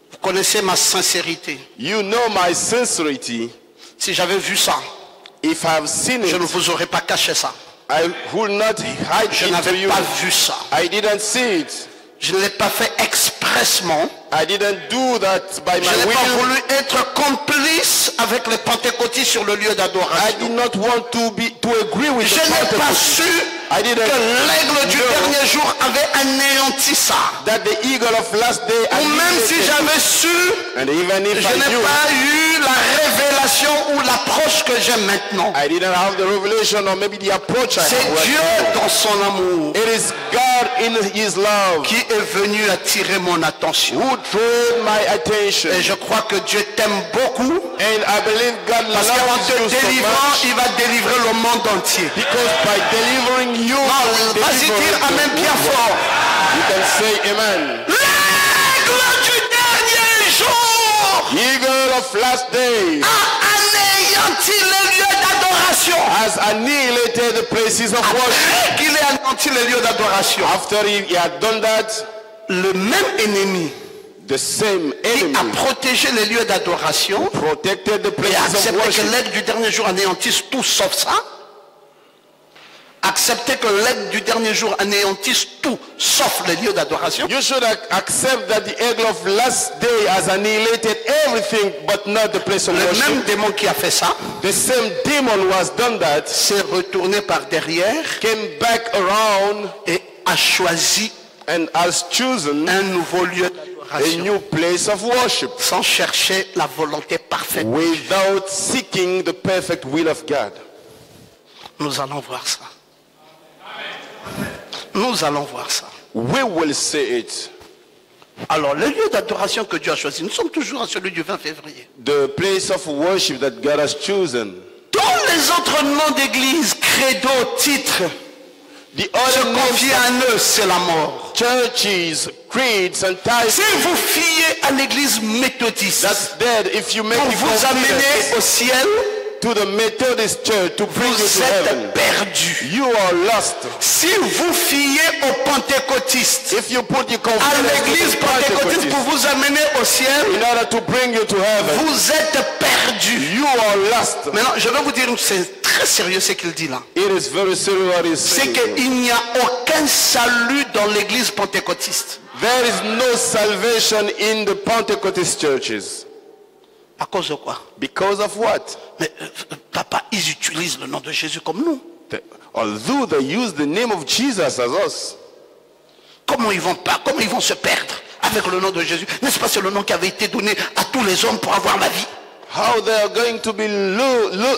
Vous connaissez ma sincérité. You know my sincerity. Si j'avais vu ça, If I have seen je ne it, vous aurais pas caché ça. I would not hide Je it to n'avais you. pas vu ça. I didn't see it. Je ne l'ai pas fait expressement. I didn't do that by Je my n'ai pas will. voulu être complice avec les pentecôtistes sur le lieu I d'adoration. did not want to agree with Je the n'ai pas Pentecostals. su I que didn't l'aigle du know dernier jour avait anéanti ça. that the eagle of last day Ou même si annihilated j'avais su, it. And even if je I n'ai knew, pas eu la révélation ou l'approche que j'ai maintenant. I didn't have the revelation or maybe the approach I C'est have right Dieu now. dans son amour It is God in His love qui est venu attirer mon attention. who drew my attention. Et je crois que Dieu t'aime beaucoup. And I believe God Parce qu'en loves te you so délivrant, much. il va délivrer le monde entier. Because by delivering you, Non, will vas-y deliver dire the Amen bien world. fort. You can say amen. L'aigle du dernier jour Eagle of last days a anéanti les lieux d'adoration. has annihilated the places of worship. Après qu'il ait anéanti les lieux d'adoration, After he had done that, le même ennemi the same qui enemy a protégé les lieux d'adoration protected the et places of accepté que worship. l'aide du dernier jour anéantisse tout sauf ça. Accepter que l'aide du dernier jour anéantisse tout sauf les lieux d'adoration. You should accept that the eagle of last day has annihilated everything but not the place of Le worship. même démon qui a fait ça The same demon who has done that s'est retourné par derrière came back around et a choisi and has chosen un nouveau lieu a d'adoration new place of worship sans chercher la volonté parfaite. without seeking the perfect will of God. Nous allons voir ça. Nous allons voir ça. We will see it. Alors, le lieu d'adoration que Dieu a choisi, nous sommes toujours à celui du 20 février. The place of worship that God has chosen. Tous les autres noms d'église, credo, titres, The se other names confier à eux, c'est la mort. churches, creeds and tithes, Si vous fiez à l'église méthodiste that's dead. If you make pour it vous amener confidence au ciel, to the Methodist church to bring you vous to heaven, êtes perdus. you are lost. Si vous fiez aux pentecôtistes, If you put your à confidence l'église in the pentecôtiste pour Pentecostals vous amener au ciel, in order to bring you to heaven, vous êtes perdus. you are lost. Maintenant, je vais vous dire, c'est très sérieux ce qu'il dit là. It is very serious what he's C'est saying. qu'il n'y a aucun salut dans l'église pentecôtiste. There is no salvation in the Pentecostal churches. À cause de quoi? Because of what? Mais papa, ils utilisent le nom de Jésus comme nous. Although they use the name of Jesus as us, Comment ils vont se perdre avec le nom de Jésus? N'est-ce pas c'est le nom qui avait été donné à tous les hommes pour avoir la vie? how they are going to be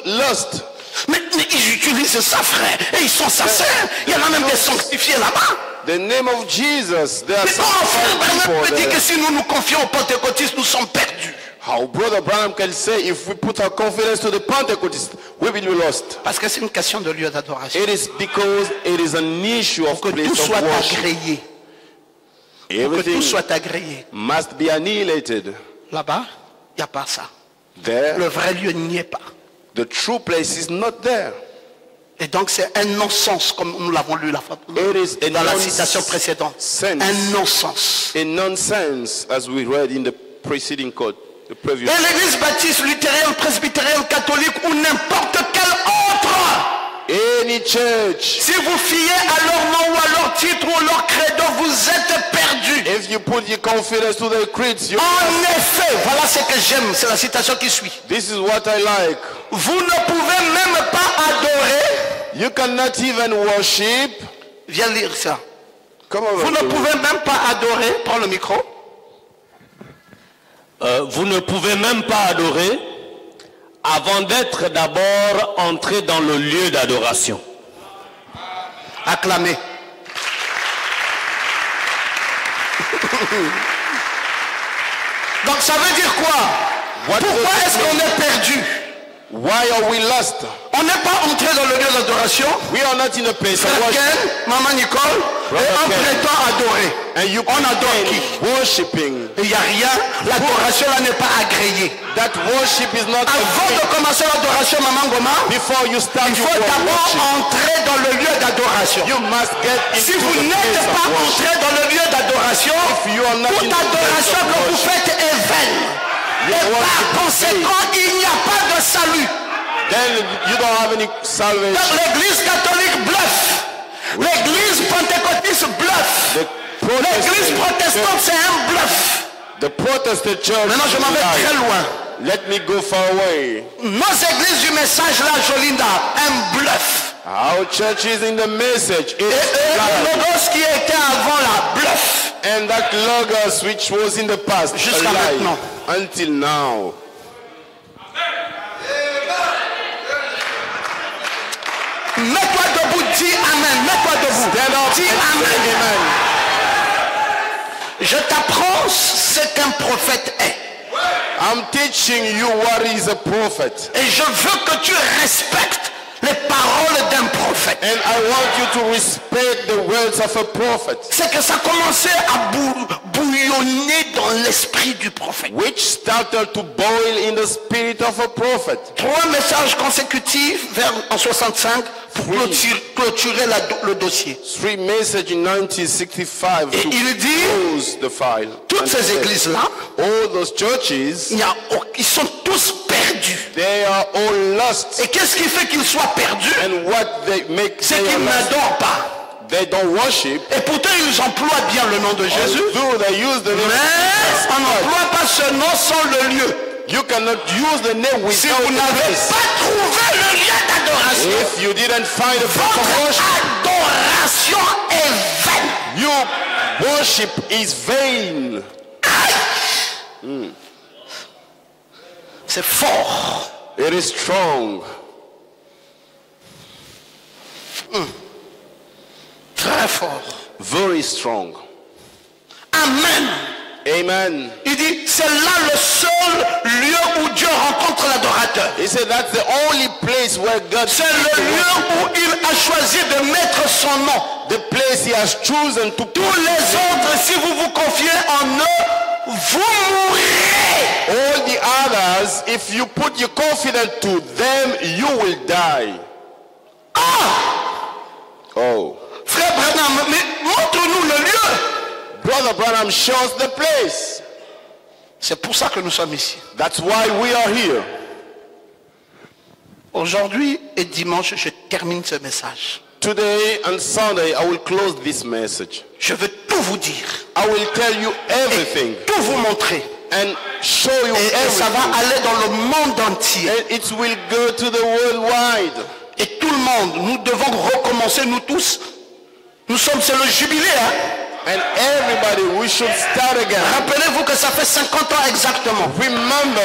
lost? Mais ils utilisent ça, frère. Et ils sont sincères. Il y en a même des sanctifiés là-bas. The name of Jesus. There are Mais comment frère Branham some peut people dire que there. si nous nous confions aux pentecôtistes, nous sommes perdus? How Brother Branham can say if we put our confidence to the Pentecostals, we will be lost. Parce que c'est une question de lieu d'adoration. It is because it is an issue of Que tout place of soit worship. agréé. Que tout Everything soit agréé. must be annihilated. Là-bas, il n'y a pas ça. There, Le vrai lieu n'y est pas. the true place is not there. Et donc c'est un non-sens, comme nous l'avons lu la fois It is a dans la citation précédente. nonsense. Un non-sens. A nonsense, as we read in the preceding code, the previous. Et l'église baptiste, luthérienne, presbytérienne, catholique ou n'importe quelle autre, Any church, si vous fiez à leur nom ou à leur titre ou à leur credo, vous êtes perdus. if you put your confidence to the creeds, En effet, voilà ce que j'aime, c'est la citation qui suit. this is what I like. Vous ne pouvez même pas adorer. You cannot even worship. Viens lire ça. Come over. Vous ne to me. pouvez même pas adorer. Prends le micro. Vous ne pouvez même pas adorer avant d'être d'abord entré dans le lieu d'adoration. Acclamez. Donc ça veut dire quoi? What Pourquoi does it est-ce qu'on mean? est perdu? Why are we lost? On n'est pas entré dans le lieu d'adoration. We are not in a place of Frère worship. Ken, Maman Nicole, et Brother on Ken. prétend adorer. And you On adore qui? worshiping. Il n'y a rien. L'adoration là n'est pas agréée. That worship is not Avant de commencer l'adoration, Maman Goma, before you start il your faut d'abord worship. entrer dans le lieu d'adoration. You must get Si into vous the n'êtes place pas of worship. entré dans le lieu d'adoration, If you are not toute in the place adoration of que vous worship, faites est vaine. your Et par worship is conséquent, il n'y a pas de salut. then you don't have any Donc salvation. l'église catholique bluffe. L'église pentecôtiste bluffe. The L'église Protestant protestante, c'est un bluff. The Protestant church. Maintenant, je m'en vais is très lying. loin. Let me go far away. Nos églises du message là, Jolinda, un bluff. Our church is in the message. Et It's le lying. logos qui était avant là, bluff. And that logos which was in the past, Jusqu'à a lie. maintenant. Until now. Mets-toi debout, dis Amen. Mets-toi debout. Stand up Dis and say Amen. amen. Je t'apprends ce qu'un prophète est. I'm teaching you what is a prophet. Et je veux que tu respectes les paroles parole d'un prophète. And I want you to respect the words of a prophet, C'est que ça commençait à bouillonner dans l'esprit du prophète. which started to boil in the spirit of a prophet. 3 messages consécutifs en 65 pour clôturer le dossier. 3 messages in 1965 Et to il dit, close the file. toutes And ces said, églises-là, all those churches, ils sont tous perdus. they are all lost. Et qu'est-ce qui fait qu'ils soient perdus? And what they make, C'est they qu'ils are lost. n'adorent pas. They don't worship. Et pourtant, ils emploient bien le nom de Jésus. Although they use the name, Mais on n'emploie pas ce nom sans le lieu. you cannot use the name Si without vous the n'avez place. pas trouvé le lieu d'adoration, If you didn't find a place of votre worship, adoration est vaine. your worship is vain. C'est fort. It is strong. Très fort. Very strong. Amen. Amen. Il dit, c'est là le seul lieu où Dieu rencontre l'adorateur. He said that's the only place where God C'est le lieu où il a choisi de mettre son nom. the place he has chosen to put. Tous les autres, si vous vous confiez en eux, vous mourrez. All the others, if you put your confidence to them, you will die. Oh. Frère Branham, mais montre-nous le lieu. Brother Branham shows the place. C'est pour ça que nous sommes ici. That's why we are here. Aujourd'hui et dimanche, je termine ce message. Today and Sunday, I will close this message. Je veux tout vous dire. I will tell you everything Tout vous montrer. and show you Et ça va everything. aller dans le monde entier. And it will go to the worldwide. Et tout le monde, nous devons recommencer, nous tous. Nous sommes, c'est le jubilé. Hein? And everybody, we should start again. Rappelez-vous que ça fait 50 ans exactement. Remember,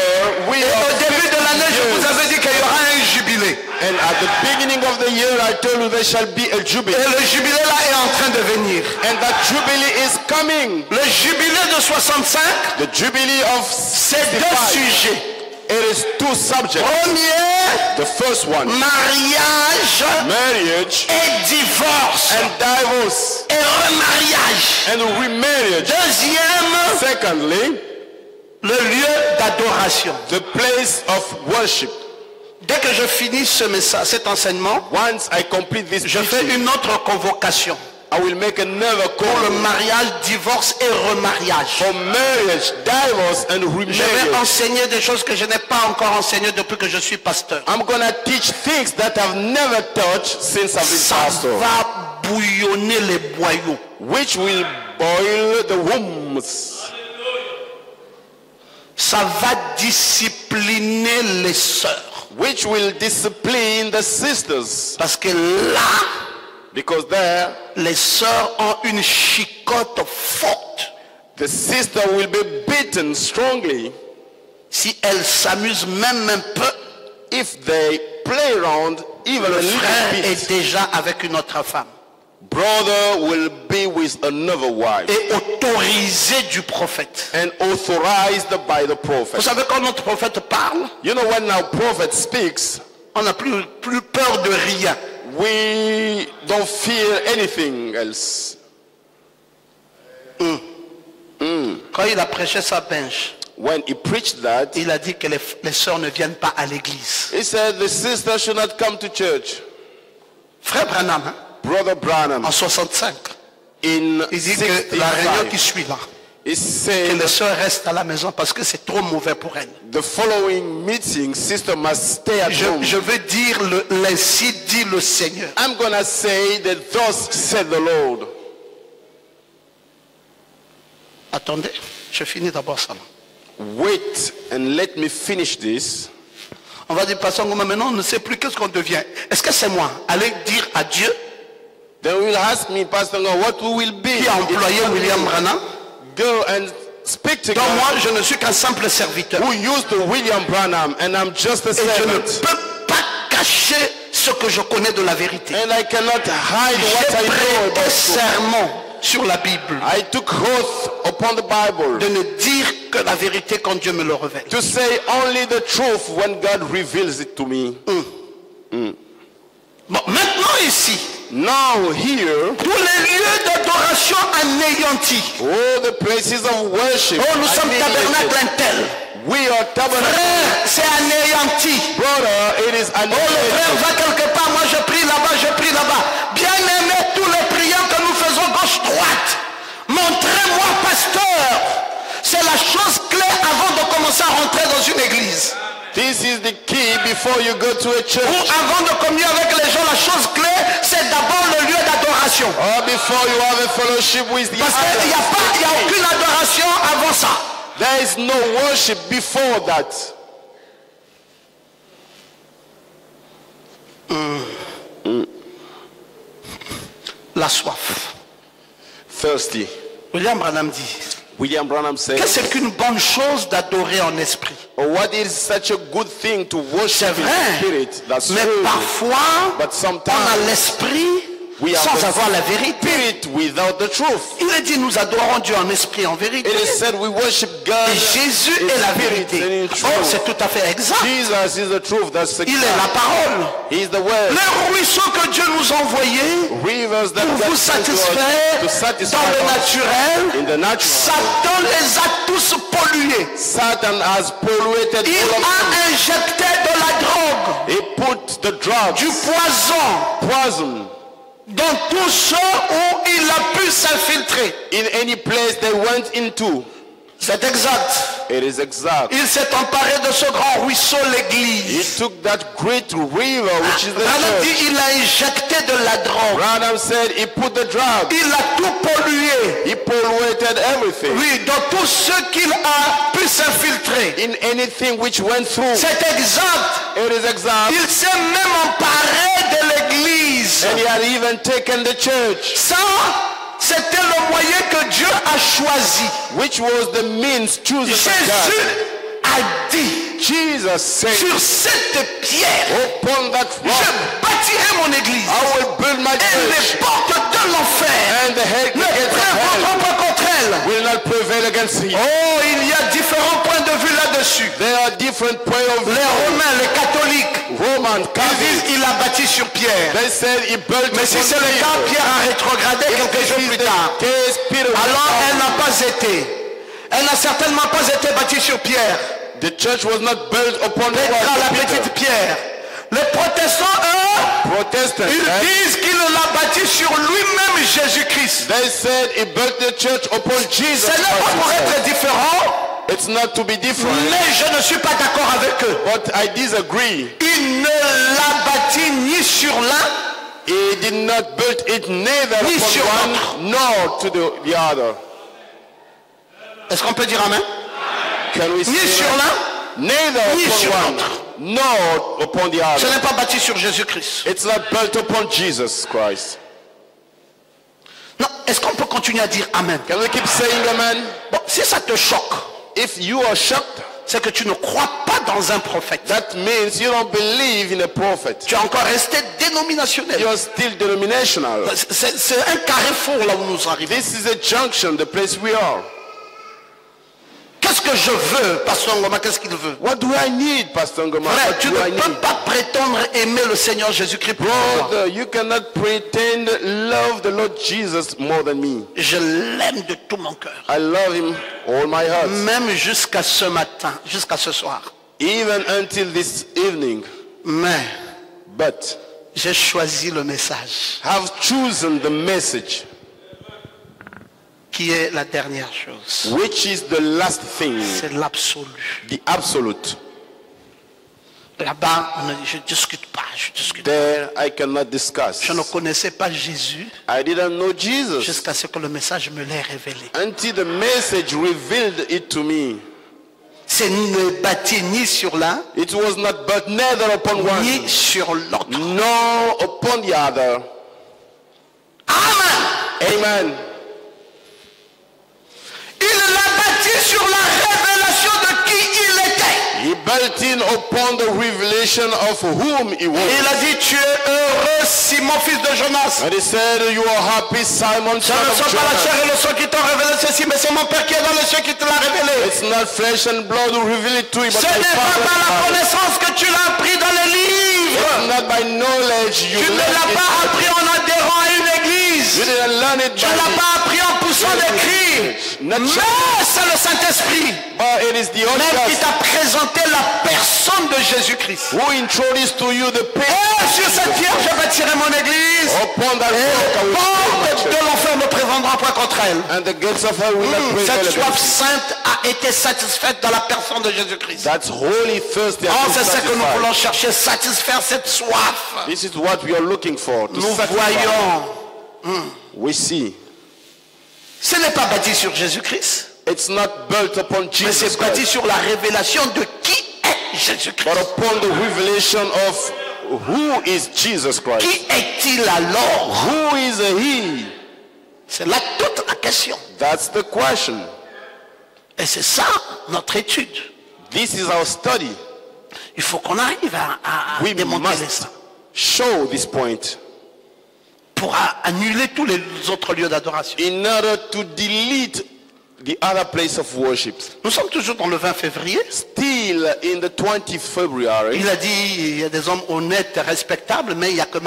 we Et au are début de l'année, je vous avais dit qu'il y aura un jubilé. and at the beginning of the year, I told you there shall be a jubilee. Et le jubilé là est en train de venir. And that jubilee is coming. Le jubilé de 65, The jubilee of c'est 2 65. sujets. It is 2 subjects. Premier, The first one, mariage marriage et divorce. and divorce Et remariage. and remarriage. Deuxième, Secondly, le lieu d'adoration. the place of worship. Dès que je finis ce message, cet enseignement, Once I complete this je fais teaching, une autre convocation I will make another pour le call mariage, divorce et remariage. for marriage, divorce, and Je vais remarriage. enseigner des choses que je n'ai pas encore enseignées depuis que je suis pasteur. I'm gonna teach things that I've never touched since I've been Ça pastor, va bouillonner les boyaux. which will boil the wombs. Ça va discipliner les sœurs. Which will discipline the sisters, Parce que là, because there les sœurs ont une chicotte forte. the sister will be beaten strongly Si elles s'amusent même un peu, if they play around even a le frère little est bit. déjà avec une autre femme. Brother will be with another wife Et autorisé du prophète. and authorized by the Vous prophet. savez, quand notre prophète parle, You know, when our prophet speaks, on n'a plus peur de rien. we don't fear anything else. Quand il a prêché sa benche, When he preached that, il a dit que les sœurs ne viennent pas à l'église. he said the sister should not come to church. Frère Branham, hein, Brother Branham, en 65, in il dit que la réunion qui 65, suit là, he que said les sœurs restent à la maison parce que c'est trop mauvais pour elles. the following meeting, sister must stay at home. Je veux dire l'ainsi dit le Seigneur. I'm gonna say that thus said the Lord. Attendez, je finis d'abord ça. Wait and let me finish this. On va dire, Pasteur Ngoma, maintenant on ne sait plus qu'est-ce qu'on devient. Est-ce que c'est moi? Allez dire à Dieu Then will ask me, Pastor, God, what we will be. qui a employé William Branham. Go and speak to Donc God. moi, je ne suis qu'un simple serviteur. Who used to William Branham, and I'm just a Et je ne servant. peux pas cacher ce que je connais de la vérité. And I cannot hide what J'ai I know prêté about truth. serment sur la Bible I took oath upon the Bible de ne dire que la vérité quand Dieu me le révèle. to say only the truth when God reveals it to me. Bon, maintenant ici, Now here, tous les lieux d'adoration anéantis. all the places of worship. Oh, nous sommes tabernacle annihilated. intel. We are tabernacle. Frère, c'est anéanti. Brother, it is Oh, le frère annihilated. va quelque part, moi je prie là-bas, je prie là-bas. Bien aimé, tous les prières que nous faisons gauche-droite. Montrez-moi, pasteur. C'est la chose clé avant de commencer à rentrer dans une église. This is the key before you go to a Ou church. avant de communier avec les gens, la chose clé, c'est d'abord le lieu d'adoration. Or before you have a fellowship with the Parce qu'il n'y a others. pas, il n'y a aucune adoration avant ça. There is no worship before that. La soif. Thirsty. William Branham dit, William Branham que said, c'est qu'une bonne chose d'adorer en esprit. oh, what is such a good thing to C'est worship in vrai. spirit? That's Mais true. parfois, But on a sometimes l'esprit we have sans the avoir la vérité. spirit without the truth. Il est dit, nous adorons Dieu en esprit, en vérité. It is said we worship God Et Jésus in est la spirit and in vérité. truth. Oh, c'est tout à fait exact. Jesus is the truth. That's the Il est la parole. He is the word. Les ruisseaux que Dieu nous a envoyés Rivers that pour God vous sent to us satisfaire to satisfy dans le us naturel, in the natural. Satan les a tous pollués. Satan has polluted Il all of them. a injecté de la drogue, He put the drugs, du poison, poison, dans tous ceux où il a pu s'infiltrer. in any place they went into. C'est exact. It is exact. Il s'est emparé de ce grand ruisseau, He l'église. took that great river, which is the Branham dit, church. il a injecté de la drogue. Branham said he put the drug. Il a tout pollué. He polluted everything. Oui, dans tout ce qu'il a pu s'infiltrer. In anything which went through. C'est exact. It is exact. Il s'est même emparé de l'église. And he had even taken the church, Ça, c'était le moyen que Dieu a choisi. which was the means chosen by Jésus God. a dit, Jesus said, sur cette pierre, upon that je rock, bâtirai mon église. I will build my Et les church, portes de l'enfer and the head ne against the hell prévaudront pas contre elle. will not prevail against it. Oh, il y a différents points de vue là-dessus. There are different points of Les view. Romains, les catholiques, Roman, ils Catholic, disent il a bâti sur pierre. they said he built Mais si upon c'est le cas, Peter. Pierre a rétrogradé quelques jours plus tard. Case Peter went Alors down. elle n'a pas été. Elle n'a certainement pas été bâtie sur pierre. The church was not built upon the Petra, la rock of petite Peter. pierre. Les protestants, eux, Protestants, ils right? disent qu'il l'a bâti sur lui-même Jésus-Christ. They said he built the church upon Jesus Ce n'est pas pour Christ. être différent, It's not to be different, mais je ne suis pas d'accord avec eux. but I disagree. Il ne l'a bâti ni sur l'un, He did not build it neither Ni sur upon one nor to the other. est-ce qu'on peut dire amen? Can we Ni say sur that? l'un, Neither ni sur upon one l'autre. nor upon the Ce other. n'est pas bâti sur Jésus-Christ. It's not built upon Jesus Christ. Non, est-ce qu'on peut continuer à dire amen? Can we keep saying amen? Bon, si ça te choque, If you are shocked, c'est que tu ne crois pas dans un prophète. that means you don't believe in a prophet. Tu es encore resté dénominationnel. You're still denominational. C'est un carrefour là où nous arrivons. This is a junction, the place we are. Qu'est-ce que je veux, Pasteur Ngoma? Qu'est-ce qu'il veut? What do I need, Pastor Ngoma? Frère, What tu do I ne peux need? pas prétendre aimer le Seigneur Jésus-Christ pour moi. Brother, you cannot pretend love the Lord Jesus more than me. Je l'aime de tout mon cœur. I love him all my heart. Même jusqu'à ce matin, jusqu'à ce soir. Even until this evening. Mais But j'ai choisi le message have chosen the message, qui est la dernière chose. which is the last thing, C'est l'absolu. the absolute. Là-bas, je ne discute pas, je discute pas. There I cannot discuss. Je ne connaissais pas Jésus I didn't know Jesus jusqu'à ce que le message me l'ait révélé. until the message revealed it to me. C'est ne bâti ni sur l'un, It was not but neither upon one, ni sur l'autre. nor upon the other. Amen. Amen. Il l'a bâti sur la révélation de qui il était. He built in upon the revelation of whom he was. Il a dit, tu es heureux, Simon, fils de Jonas. And he said, you are happy, Simon, Ce son ne of sont pas la Jonas. chair et le sang qui t'ont révélé ceci, mais c'est mon Père qui est dans les cieux qui te l'a révélé. It's not flesh and blood who reveal it to you, but Ce my n'est pas Father. par la connaissance que tu l'as appris dans les livres. vivre. Not by knowledge you Tu ne learn l'as it. pas appris en adhérant à une You église. didn't learn it Tu ne l'as pas appris en poussant des cris. Not Mais c'est le Saint-Esprit but it is the Holy même qui Ghost t'a présenté la personne de Jésus-Christ. who introduced to you the Et person. sur cette pierre, je bâtirai mon église. Upon that rock I Les will build my portes church, de l'enfer ne prévendront point contre elle. and the gates of hell will not prevail Cette soif against it. sainte a été satisfaite dans la personne de Jésus-Christ. That's holy thirsty Oh, and c'est ce que nous satisfied. voulons chercher, satisfaire cette soif. This is what we are looking for. To Nous satisfy. voyons, We see. ce n'est pas bâti sur Jésus-Christ, It's not built upon mais Jesus c'est bâti Christ, sur la révélation de qui est Jésus-Christ. but upon the revelation of who is Jesus Christ. Qui est-il alors? Who is he? C'est là toute la question. That's the question. Et c'est ça notre étude. This is our study. Il faut qu'on arrive à We démontrer must ça show this point pour annuler tous les autres lieux d'adoration. in order to delete the other place of worship. Nous sommes toujours dans le 20 février. Still in the 20th February, Il a dit il y a des hommes honnêtes et respectables, mais il n'y a que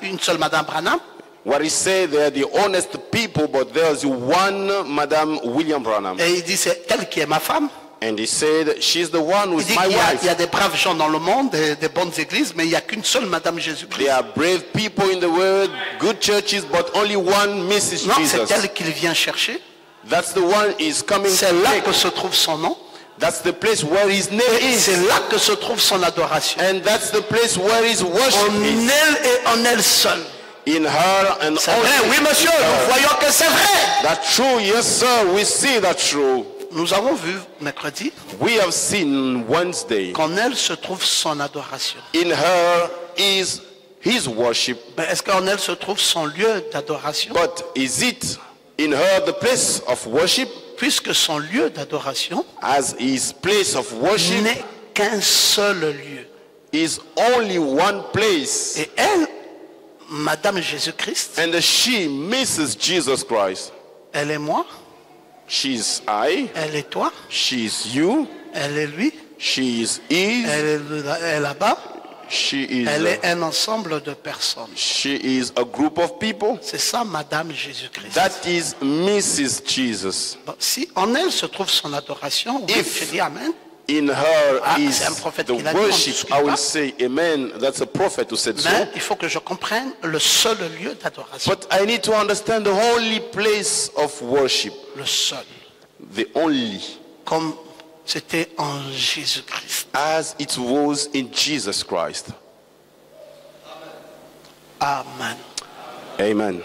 une seule Madame Branham. what he said, they are the honest people, but there's one Madame William Branham. Et il dit c'est elle qui est ma femme. And he said, she's the one Il who's dit my qu'il y a wife. des braves gens dans le monde, des bonnes églises, mais il n'y a qu'une seule Madame Jésus-Christ. There are brave people in the world, good churches, but only one Mrs. Non, c'est Jesus. elle qu'il vient chercher. That's the one is coming C'est to là take. que se trouve son nom. That's the place where his name Et is. c'est là que se trouve son adoration. And that's the place where his worship En is. elle et en elle seule. In her and C'est vrai, oui only monsieur, in nous her. voyons que c'est vrai. That's true, yes sir, we see that true. Nous avons vu mercredi We have seen Wednesday. qu'en elle se trouve son adoration. In her is his worship. Mais est-ce qu'en elle se trouve son lieu d'adoration? But is it in her the place of worship? Puisque son lieu d'adoration As his place of worship n'est qu'un seul lieu. is only one place. Et elle, Madame Jésus-Christ, And she, Mrs. Jesus Christ, elle est moi, she's I, elle est toi, she's you, elle est lui, she's is, elle est là-bas, she is, elle est un ensemble de personnes. she is a group of people. C'est ça, Madame Jésus-Christ. That is Mrs. Jesus. Bon, si en elle se trouve son adoration, oui, If- je dis Amen. In her Ah, is c'est un prophète the qui l'a dit, on ne worship. discute I will pas. say amen. That's a prophet who said so. Mais il faut que je comprenne le seul lieu d'adoration. But I need to understand the only place of worship. Le seul. The only. Comme c'était en Jésus-Christ. As it was in Jesus Christ. Amen. Amen.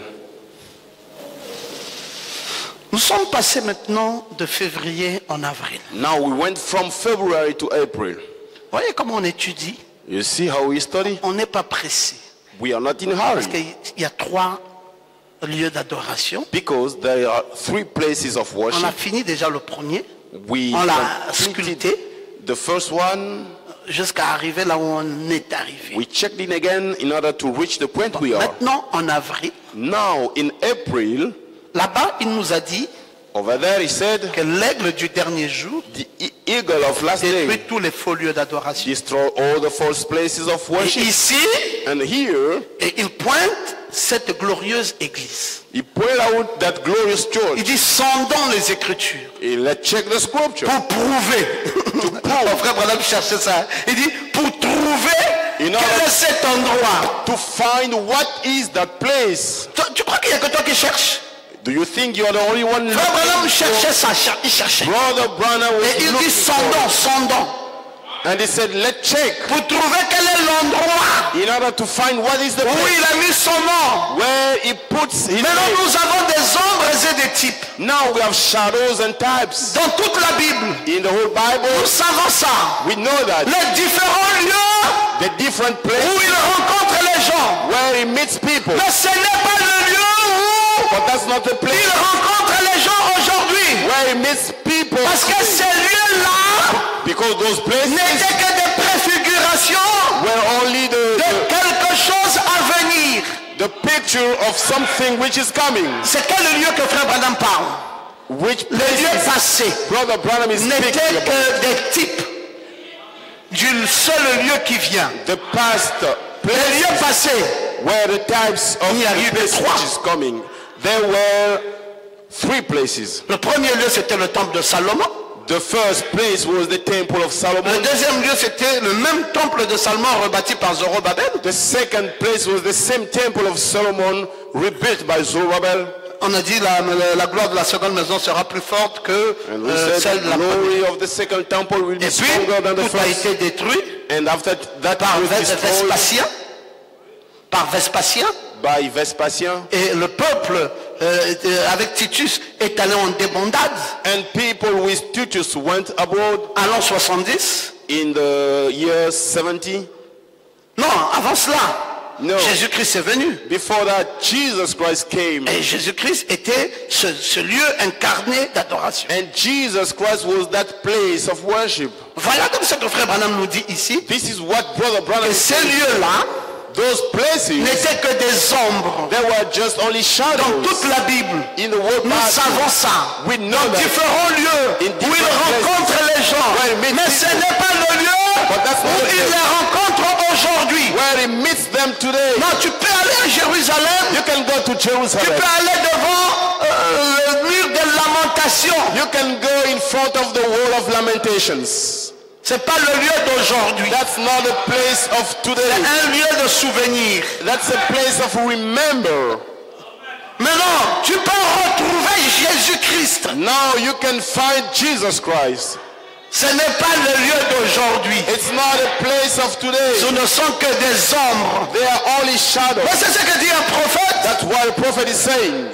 Nous sommes passés maintenant de février en avril. Now we went from February to April. Vous voyez comment on étudie? You see how we study? On n'est pas pressé. We are not in a Parce hurry. qu'il y a 3 lieux d'adoration. Because there are 3 places of On a worship. fini déjà le premier, We on l'a completed sculpté the first one. jusqu'à arriver là où on est arrivé. We checked in again in order to reach the point we are. Maintenant, en avril, Now in April, là-bas, il nous a dit over there he said, que l'aigle du dernier jour the eagle of last détruit day tous les faux lieux d'adoration. destroy all the false places of Et worship. ici, And here et il pointe cette glorieuse église. he pointed out that glorious Il church. dit sondons les Écritures He let's check the scripture. pour prouver. Mon frère Branham cherchait ça. Il dit pour trouver In quel order est cet endroit. to find what is that place. Tu crois qu'il n'y a que toi qui cherches? Do you think you are the only one Frère Branham looking? cherchait ça, il cherchait. Brother Branham Et was il dit looking sondons, for it. sondons. And he said, let's check Pour trouver quel est l'endroit in order to find what is the où place il a mis son nom. where he puts his Maintenant, name. nous avons des ombres et des types. Now we have shadows and types. Dans toute la Bible, In the whole Bible, nous savons ça. we know that Les différents lieux the different où places il rencontre les gens. where he meets people. Mais ce n'est pas le lieu But that's not the où il place rencontre les gens aujourd'hui. where he meets people. Parce que ces lieux-là Because those places n'étaient que des préfigurations were only de quelque chose à venir. the picture of something which is coming. C'est quel lieu que Frère Branham parle? Which Les lieux places passés Brother Branham is n'étaient speaking about? que des types du seul lieu qui vient. The past Les places lieux passés, where the types of Il y a eu place trois. which is coming, there were 3 places. le premier lieu c'était le temple de Salomon. The first place was the temple of Le Solomon. deuxième lieu c'était le même temple de Salomon rebâti par Zorobabel. The second place was the same temple of Solomon rebuilt by Zerubbabel. On a dit la gloire de la seconde maison sera plus forte que And we said celle de the la première. glory of the second temple will be Et puis, stronger than the tout a first. été détruit And after that par was destroyed Vespasien. by Vespasian. Et le peuple, avec Titus, est allé en débandade. And people with Titus went abroad À l'an 70. in the year 70. Non, avant cela, No. Jésus-Christ est venu. Before that, Jesus Christ came. Et Jésus-Christ était ce lieu incarné d'adoration. And Jesus Christ was that place of worship. Voilà comme ce que frère Branham nous dit ici. This is what Brother Branham Et said. ces lieux-là Those places, n'étaient que des ombres. they were just only Dans shadows. toute la Bible, In the word nous Bible, savons ça. we know Dans that. différents lieux In où il different rencontre les gens. where he meets Mais ce people. n'est pas le lieu But that's not où the il place. les rencontre aujourd'hui. Where he meets them today. Non, tu peux aller à Jérusalem. You can go to Tu Jerusalem. peux aller devant le mur de lamentation. You can go in front of the wall of lamentations. C'est pas le lieu d'aujourd'hui. That's not the place of C'est today. un lieu de souvenir. That's a place of remember. Maintenant, tu peux retrouver Jésus-Christ. Now you can find Jesus Christ. Ce n'est pas le lieu d'aujourd'hui. It's not a place of today. Ce ne sont que des ombres. They are only shadows. Mais c'est ce que dit un prophète. That's what the prophet is saying.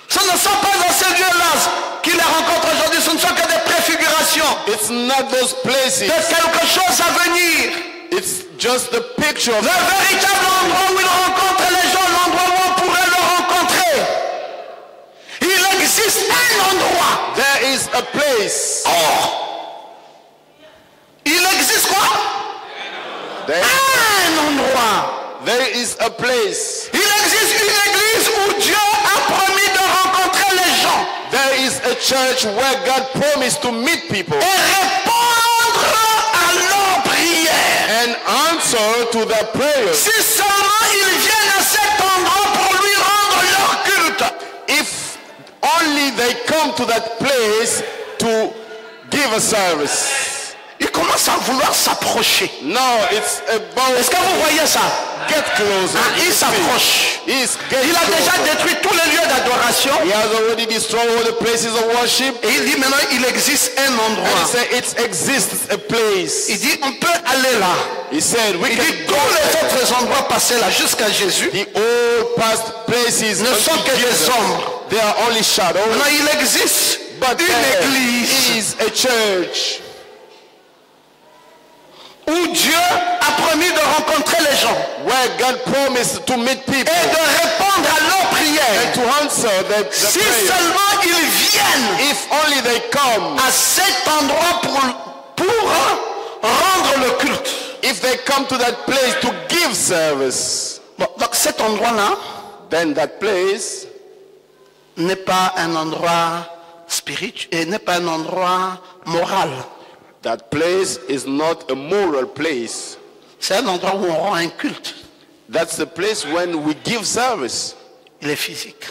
Ce ne sont pas dans ces lieux-là qu'il les rencontre aujourd'hui. Ce ne sont que des préfigurations It's not those places. de quelque chose à venir. It's just the picture of Le véritable endroit où il rencontre les gens, l'endroit où on pourrait le rencontrer. Il existe un endroit. there is a place. Il existe quoi? There, Un endroit. there is a place. Il existe une église où Dieu a promis de rencontrer les gens There is a church where God promised to meet people et répondre à leurs prières. and answer to their prayers. Si seulement ils viennent à cet endroit pour lui rendre leur culte. If only they come to that place to give a service. Il commence à vouloir s'approcher. Now it's about Est-ce que vous voyez ça? get closer. Ah, il s'approche. He's getting Il a déjà closer. détruit tous les lieux d'adoration. He has already destroyed all the places of worship. Et il dit maintenant il existe un And he endroit. said it exists a place. Il dit on peut aller là. He said we Il can dit go tous les there. autres endroits passés là jusqu'à Jésus The all past places ne sont unto que des Jesus, ombres. they are only shadows. Maintenant il existe But une there église is a church où Dieu a promis de rencontrer les gens where God promised to meet people et de répondre à leurs and prières. to answer the Si prayer. seulement ils viennent If only they come, à cet endroit pour rendre le culte. if they come to that place to give service, Bon, donc cet endroit-là then that place n'est pas un endroit spirituel, n'est pas un endroit moral. that place is not a moral place. C'est un endroit où on rend un culte. That's the place when we give service. Il est physique.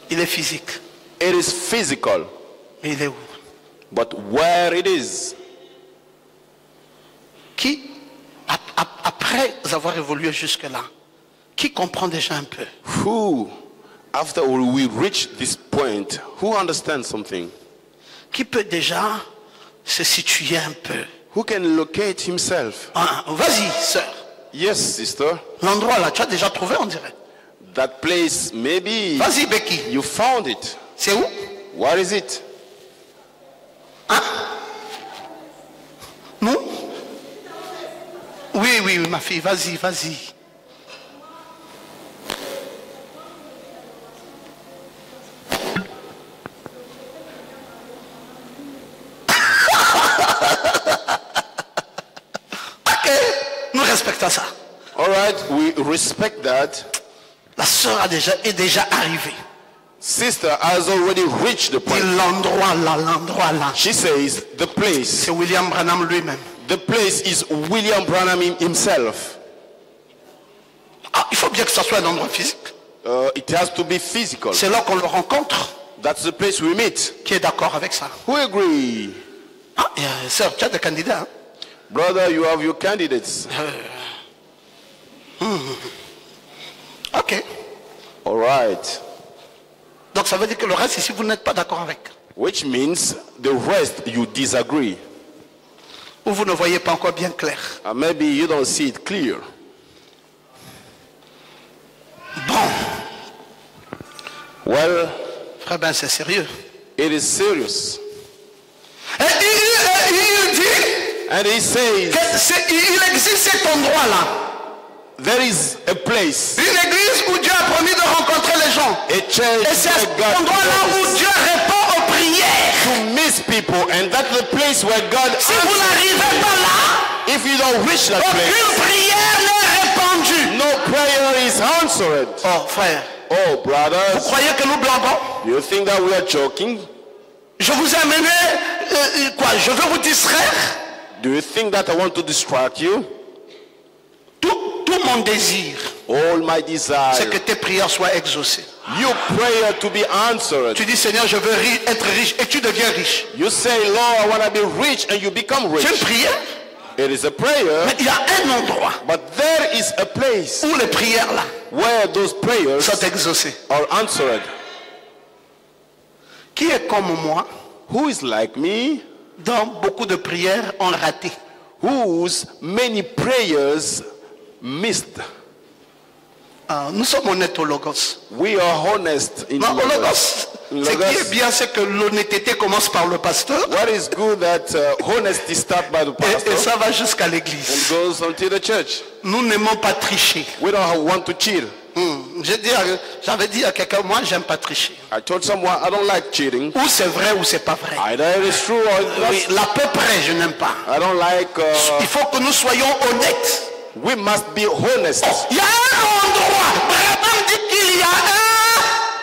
Il est physique. It is physical, Mais il est où? but where it is, Qui, après avoir évolué jusque-là, qui comprend déjà un peu? who, after we reach this point, who understands something? Qui peut déjà se situer un peu? Who can locate himself? Ah, vas-y, sœur. Yes, sister. L'endroit là, tu as déjà trouvé, on dirait. That place, maybe Vas-y, Becky. you found it. C'est où? What is it? Hein? Non? Oui, oui, oui, ma fille, vas-y, vas-y. Ok, nous respectons ça. All right, we respect that. La sœur est déjà arrivée. Sister has already reached the Dit point. l'endroit là, l'endroit là. She says the place. C'est William Branham lui-même. The place is William Branham himself. Ah, il faut bien que ça soit un endroit physique. It has to be physical. C'est là qu'on le rencontre. That's the place we meet. Qui est d'accord avec ça? Who agree? Ah, sœur, tu as des candidats. Hein? Brother, you have your candidates. Ok. All right. Donc ça veut dire que le reste ici, vous n'êtes pas d'accord avec. Which means the rest you disagree. Ou vous ne voyez pas encore bien clair. And maybe you don't see it clear. Bon. Well, Frère Ben, c'est sérieux. it is serious. Et il dit And he says, qu'il existe cet endroit-là. there is a place, Une église où Dieu a promis de rencontrer les gens. a church Et c'est à where cet God endroit-là où promised Dieu répond aux prières. to miss people, and that's the place where God Si vous answers. n'arrivez pas là, If you don't reach that place, aucune prière n'est répandue. no prayer is answered. Oh frère, Oh, brothers, croyez que nous blaguons? you think that we are joking? Je vous ai amené, quoi? Je veux vous distraire? Do you think that I want to distract you? Tout mon désir, All my c'est desire, que tes prières soient exaucées. your prayer to be answered. Tu dis Seigneur, je veux être riche et tu deviens riche. You say, Lord, I want to be rich, and you become C'est une rich. prière, It is a prayer, mais il y a un endroit but there is a place où les prières là where those prayers sont exaucées. are answered. Qui est comme moi, Who is like me, dont beaucoup de prières ont raté? whose many prayers missed? Ah, nous sommes honnêtes au Logos. We are honest in Non, au Logos. Logos, In ce qui Logos, est bien, c'est que l'honnêteté commence par le pasteur what is good that honesty starts by the et pastor ça va jusqu'à and l'église. goes until the church. Nous n'aimons pas tricher. We don't want to cheat. J'avais dit à quelqu'un, moi j'aime pas tricher. I told someone I don't like cheating. Ou c'est vrai ou c'est pas vrai. Either it is true or it's not. Oui, l'à peu près, je n'aime pas. I don't like. Il faut que nous soyons honnêtes. We must be honest. Il y a un endroit, vraiment dit qu'il y a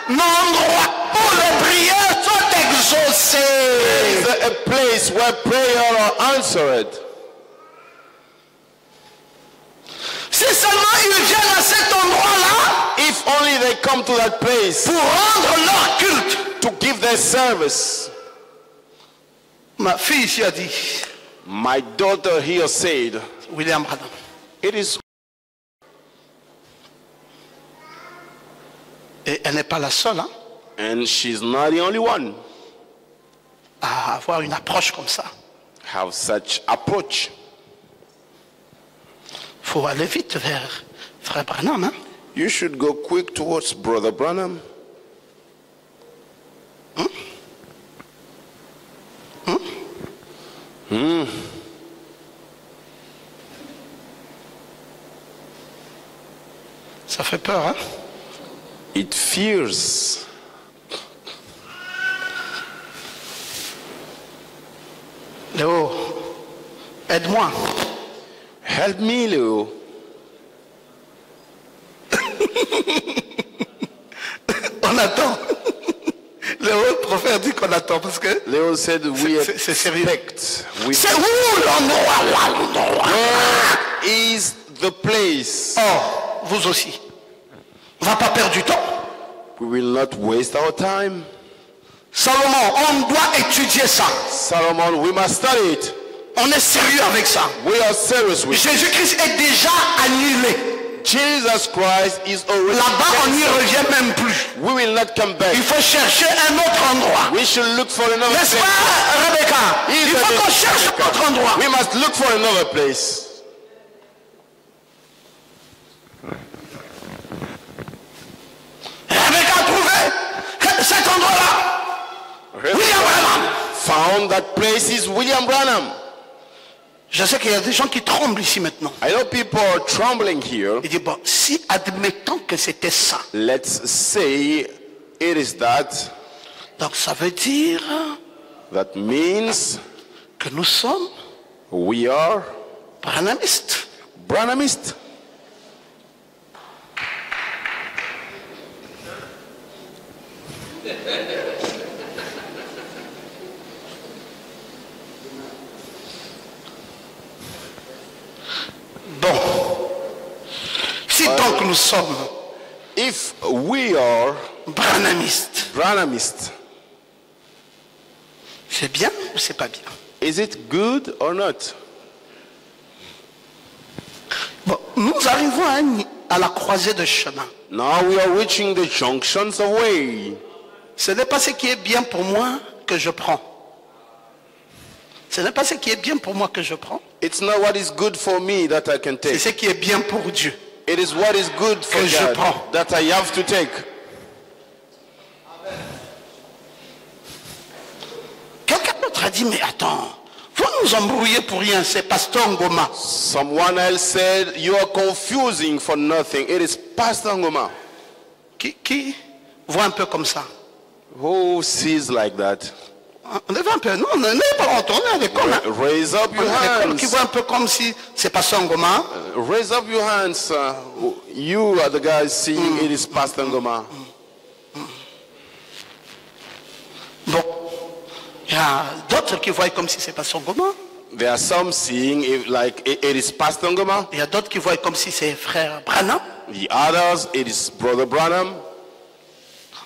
un endroit où les prières sont exaucées. Is there a place where prayers are answered? Si seulement ils viennent à cet endroit-là If only they come to that place pour rendre leur culte. to give their service. Ma fille ici a dit, My daughter here said, William Branham, it is. et elle n'est pas la seule hein, And she's not the only one. à avoir une approche comme ça. Have such approach. Il faut aller vite vers Frère Branham. Hein? You should go quick towards Brother Branham. Ça fait peur, hein? It fears. Léo, aide-moi. Help me, Leo. On attend. Léo, le prophète dit qu'on attend parce que Leo said we c'est sérieux. expect. C'est où l'endroit là, l'endroit? Where is the place? Oh, vous aussi. On va pas perdre du temps. We will not waste our time. Salomon, on doit étudier ça. Solomon, we must study it. On est sérieux avec ça. We are serious with it. Jésus-Christ est déjà annulé. Jesus Christ is already Là-bas, on n'y cancelled. revient même plus. We will not come back. Il faut chercher un autre endroit. We should look for another N'est-ce place. pas, Rebecca? Is Il faut that qu'on it? cherche un autre endroit. We must look for another place. Rebecca a trouvé cet endroit-là. William Branham. Found that place is William Branham. Je sais qu'il y a des gens qui tremblent ici maintenant. I know people are trembling here. Il dit, bon, si admettons que c'était ça, Let's say it is that. donc ça veut dire That means que nous sommes we are branhamistes. Branhamists. que nous sommes if we are branhamistes, Branhamists, c'est bien ou c'est pas bien? is it good or not? Bon, nous arrivons à la croisée de chemin. Now we are reaching the junctions of way. Ce n'est pas ce qui est bien pour moi que je prends. Ce n'est pas ce qui est bien pour moi que je prends. It's not what is good for me that I can C'est take. ce qui est bien pour Dieu. It is what is good for Que je God prends. that I have to take. Quelqu'un d'autre a dit, mais attends, vous nous embrouillez pour rien, c'est Pasteur Ngoma. Someone else said, you are confusing for nothing. It is Pastor Ngoma. Qui voit un peu comme ça? Who sees like that? Levez un peu, non, n'ayez pas honte, on est à l'école. Hein? Raise up On your est à l'école, qui hands. voit un peu comme si c'est Pasteur Ngoma. Raise up your hands. You are the guys seeing it is Pastor Ngoma. Bon, il y a d'autres qui voient comme si c'est Pasteur Ngoma. There are some seeing it like it is Pastor Ngoma. Il y a d'autres qui voient comme si c'est Frère Branham. The others, it is Brother Branham.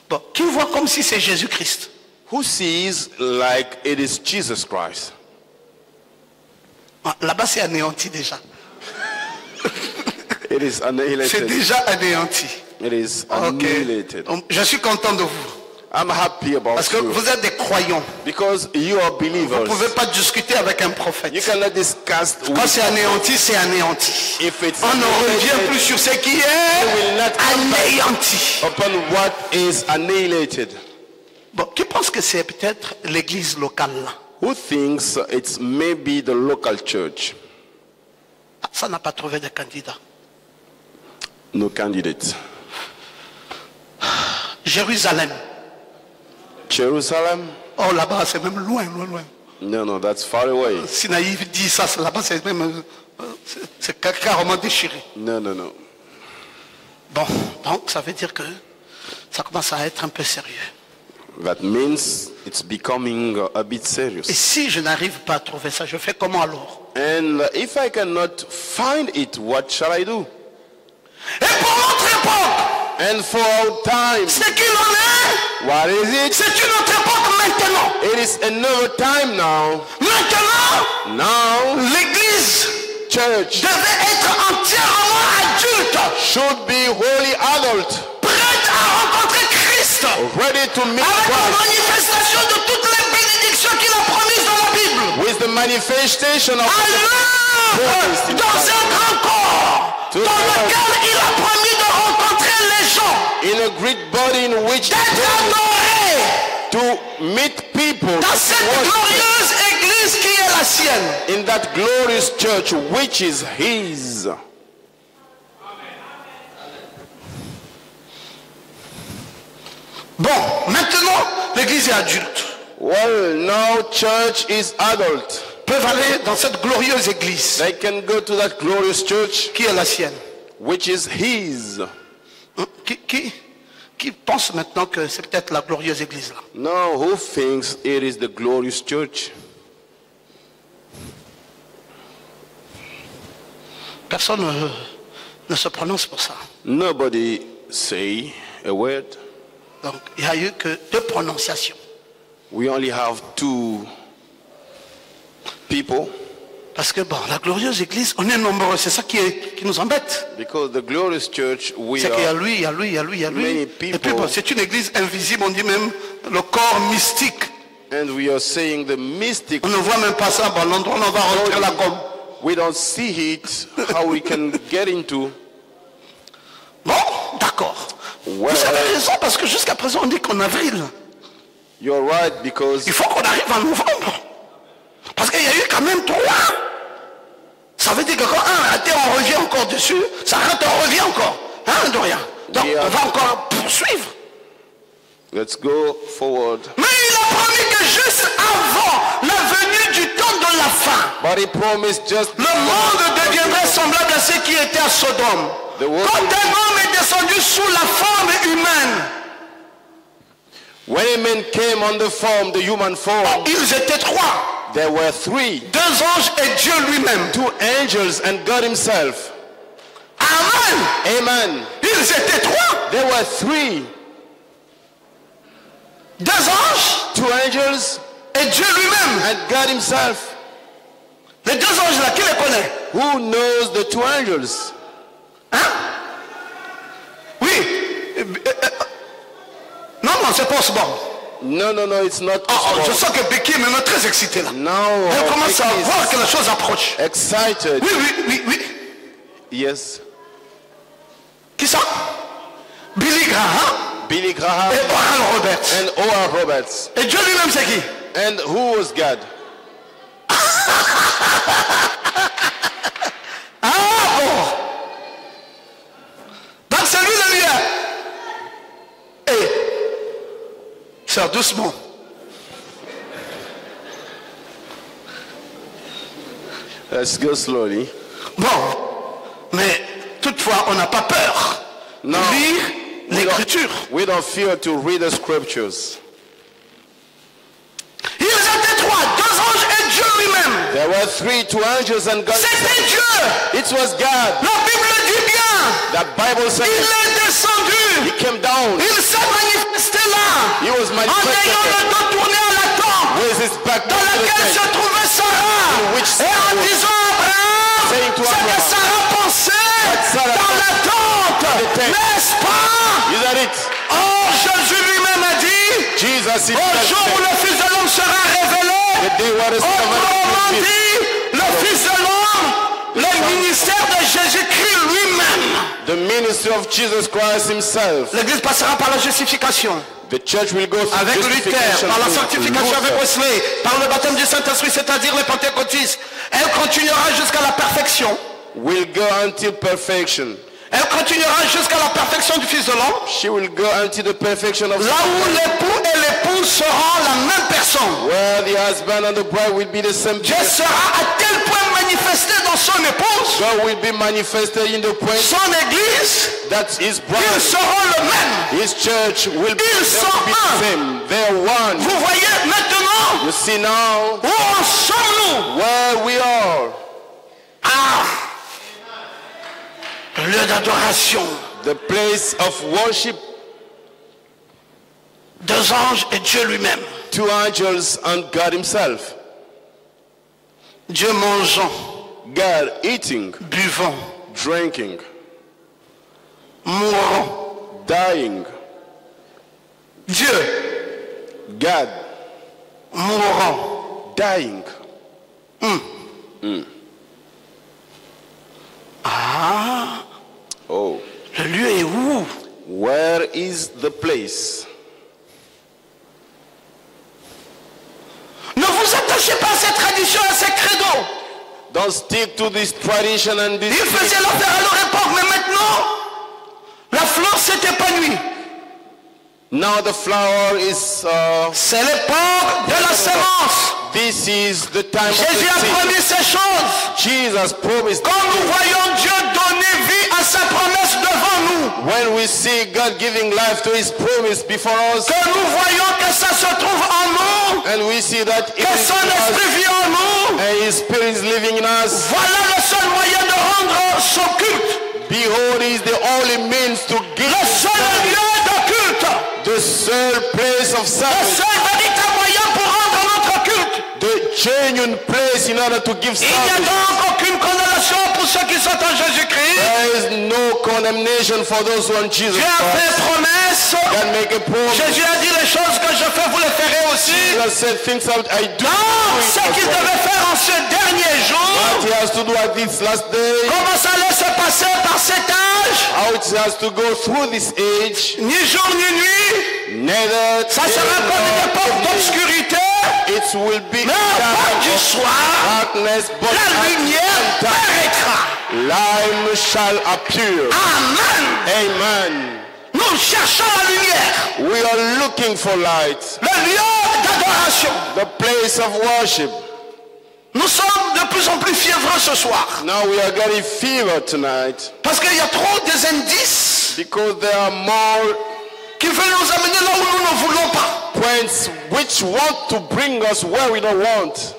Bon, qui voit comme si c'est Jésus-Christ. Who sees like it is Jesus Christ? Ah, là-bas, c'est anéanti déjà. It is C'est annihilated. déjà anéanti. It is Ok. annihilated. Donc, je suis content de vous. I'm happy about Parce que you vous êtes des croyants. because you are Vous ne believers. pouvez pas discuter avec un prophète. You cannot discuss Quand c'est anéanti, c'est anéanti. if it's On ne revient plus sur ce qui will est not come back anéanti. upon what is annihilated. Bon, qui pense que c'est peut-être l'église locale là? Who thinks it's maybe the local church? Ah, ça n'a pas trouvé de candidat. No candidate. Jérusalem. Jerusalem? Oh, là-bas, c'est même loin, loin, loin. No, that's far away. Si Naïf dit ça, là-bas, c'est même... C'est carrément déchiré. No. Bon, donc ça veut dire que ça commence à être un peu sérieux. That means it's becoming a bit Et serious. si je n'arrive pas à trouver ça, je fais comment alors? And if I cannot find it, what shall I do? Et pour notre époque, And for our time, ce qu'il en est, what is it? c'est une autre époque maintenant. It is another time now. Maintenant, Now, l'église church devait être entièrement adulte, should be wholly adult, prête à rencontrer Christ, ready to meet avec la Christ, manifestation de toutes les bénédictions qu'il a promises dans la Bible. with the manifestation of Alors, dans un grand corps, dans lequel il a promis de rencontrer les gens, in a great body in which d'être adoré to meet people, dans to cette worship glorieuse église qui est la sienne. in that glorious church which is his. Bon, maintenant, l'église est adulte. Well, now church is adult. Peuvent aller dans cette glorieuse église They can go to that glorious church qui est la sienne. which is his. Hein? Qui pense maintenant que c'est peut-être la glorieuse église là? Now, who thinks it is the glorious church? Personne ne se prononce pour ça. Nobody say a word. Donc, il n'y a eu que 2 prononciations. We only have 2 people Parce que bon, la glorieuse église, on est nombreux, c'est ça qui nous embête. because the glorious church we C'est qu'il y a are. lui, il y a lui, il y a lui, il y a lui. Many Et people. puis bon, c'est une église invisible, on dit même le corps mystique. And we are saying the mystic. On ne voit même pas ça, bon, l'endroit où on va rentrer là comme. We don't see it, how we can get into. Bon, d'accord. Well, Vous avez raison, parce que jusqu'à présent, on dit qu'en avril, you're right because il faut qu'on arrive en novembre. Parce qu'il y a eu quand même 3. Ça veut dire que quand un raté, on revient encore dessus. Ça rate, on revient encore. Hein, Dorian? Donc, Yeah. on va encore poursuivre. let's go forward. Mais il a promis que juste avant la venue du temps de la fin, But he promised just le monde deviendrait semblable à ce qui était à Sodome. The world- Quand un homme est descendu sous la forme humaine, when a man came on the form, the human form, ils étaient 3. there were 3. 2 anges et Dieu lui-même. 2 angels and God himself. Amen. Amen. Ils étaient trois. There were three. 2 anges Two angels et Dieu lui-même. and God himself. Les 2 anges là, qui les connaît? Who knows the two angels? Hein? Oui. Non, c'est pas bon. No, it's not. Je sens que Becky est maintenant très excitée là. No. Elle commence à Becky is voir que la chose approche. excited. Oui. Yes. Qui ça? Billy Graham Billy Graham et Oral Roberts. and Oral Roberts. Et Dieu lui-même c'est qui? And who was God? Ah bon. Donc c'est lui la lumière. Et sœur, doucement. Let's go slowly. Bon, mais toutefois on n'a pas peur Non. de lire l'écriture. We don't fear to read the scriptures. Ils étaient 3, 2 anges et Dieu lui-même. There were three, two angels and God. C'était Dieu. It was God. La Bible dit bien. The Bible said Il est descendu. he came down. Il s'est manifesté là. He was En ayant le manifested dos tourné à la tente with his back dans to the laquelle se tent. trouvait Sarah. which Et en Sarah disant à saying to Abraham, c'est que Abraham, Sarah pensait Sarah dans la tente. the tent. N'est-ce pas? Is that it? Or Jésus lui-même a dit, Jesus au jour où himself le Fils de l'homme sera révélé, the day where the Son of Man autrement will be. dit, le Fils de l'homme, le ministère de Jésus-Christ lui-même. The ministry of Jesus Christ himself. L'église passera par la justification, The church will go through avec Luther, justification, par la through sanctification avec Luther. Wesley, par le baptême du Saint-Esprit, c'est-à-dire les pentecôtistes. Elle continuera jusqu'à la perfection. Will go until perfection. Elle continuera jusqu'à la perfection du Fils de l'homme. She will go until the perfection of Là où l'époux et l'épouse seront la même personne. where the husband and the bride will be the same Dieu person. sera à tel point manifesté dans son épouse, God will be manifested in the point son église, that his ils bride, seront le même. his church will be, Ils they sont will be un. the same. They are one. Vous voyez maintenant You see now où en sommes-nous? where we are. Ah, lieu d'adoration. The place of worship. 2 anges et Dieu lui-même. Two angels and God himself. Dieu mangeant, God eating, buvant, drinking, mourant. dying. Dieu God mourant. dying. Ah, Oh, le lieu est où? where is the place? Ne vous attachez pas à ces traditions, à ces credos. Don't stick to this tradition and Ils this. faisaient l'affaire à leur époque, mais maintenant, la fleur s'est épanouie. Now the flower is. C'est l'époque de la sémence. This is the time of Jésus a the seed. promis ces choses. Jesus promised. Quand nous voyons Dieu donner vie à sa promesse devant nous, When we see God giving life to His promise before us, que nous voyons que ça se trouve en nous, and we see that it que is son in us, esprit vit en nous, and His Spirit is living in us. voilà le seul moyen de rendre son culte. Behold, is the only means to give Le seul lieu de culte. the sole place of Le service, seul véritable moyen pour rendre notre culte. the genuine place in order to give Il n'y a service. donc aucune condamnation pour ceux qui sont en Jésus-Christ. There is no condemnation for those who are in Jesus Dieu a fait Christ. promesse. God make a promise. Jésus a dit les choses que je fais, vous les ferez aussi. Jesus said things that I do. Donc, ce qu'il devait faire en ce dernier jour, What He has to do at this last day, comment ça allait se passer par cet âge, how it has to go through this age, ni jour ni nuit, neither ça day sera comme une nor époque evening. d'obscurité, It will be mais au point du soir, darkness, but la lumière at the paraîtra. light shall appear. Amen. Amen. Nous cherchons la lumière, We are looking for light, le lieu d'adoration. the place of worship. Nous sommes de plus en plus fiévreux ce soir, Now we are getting fever tonight parce qu'il y a trop des indices because there are more qui veulent nous amener là où nous ne voulons pas. points which want to bring us where we don't want.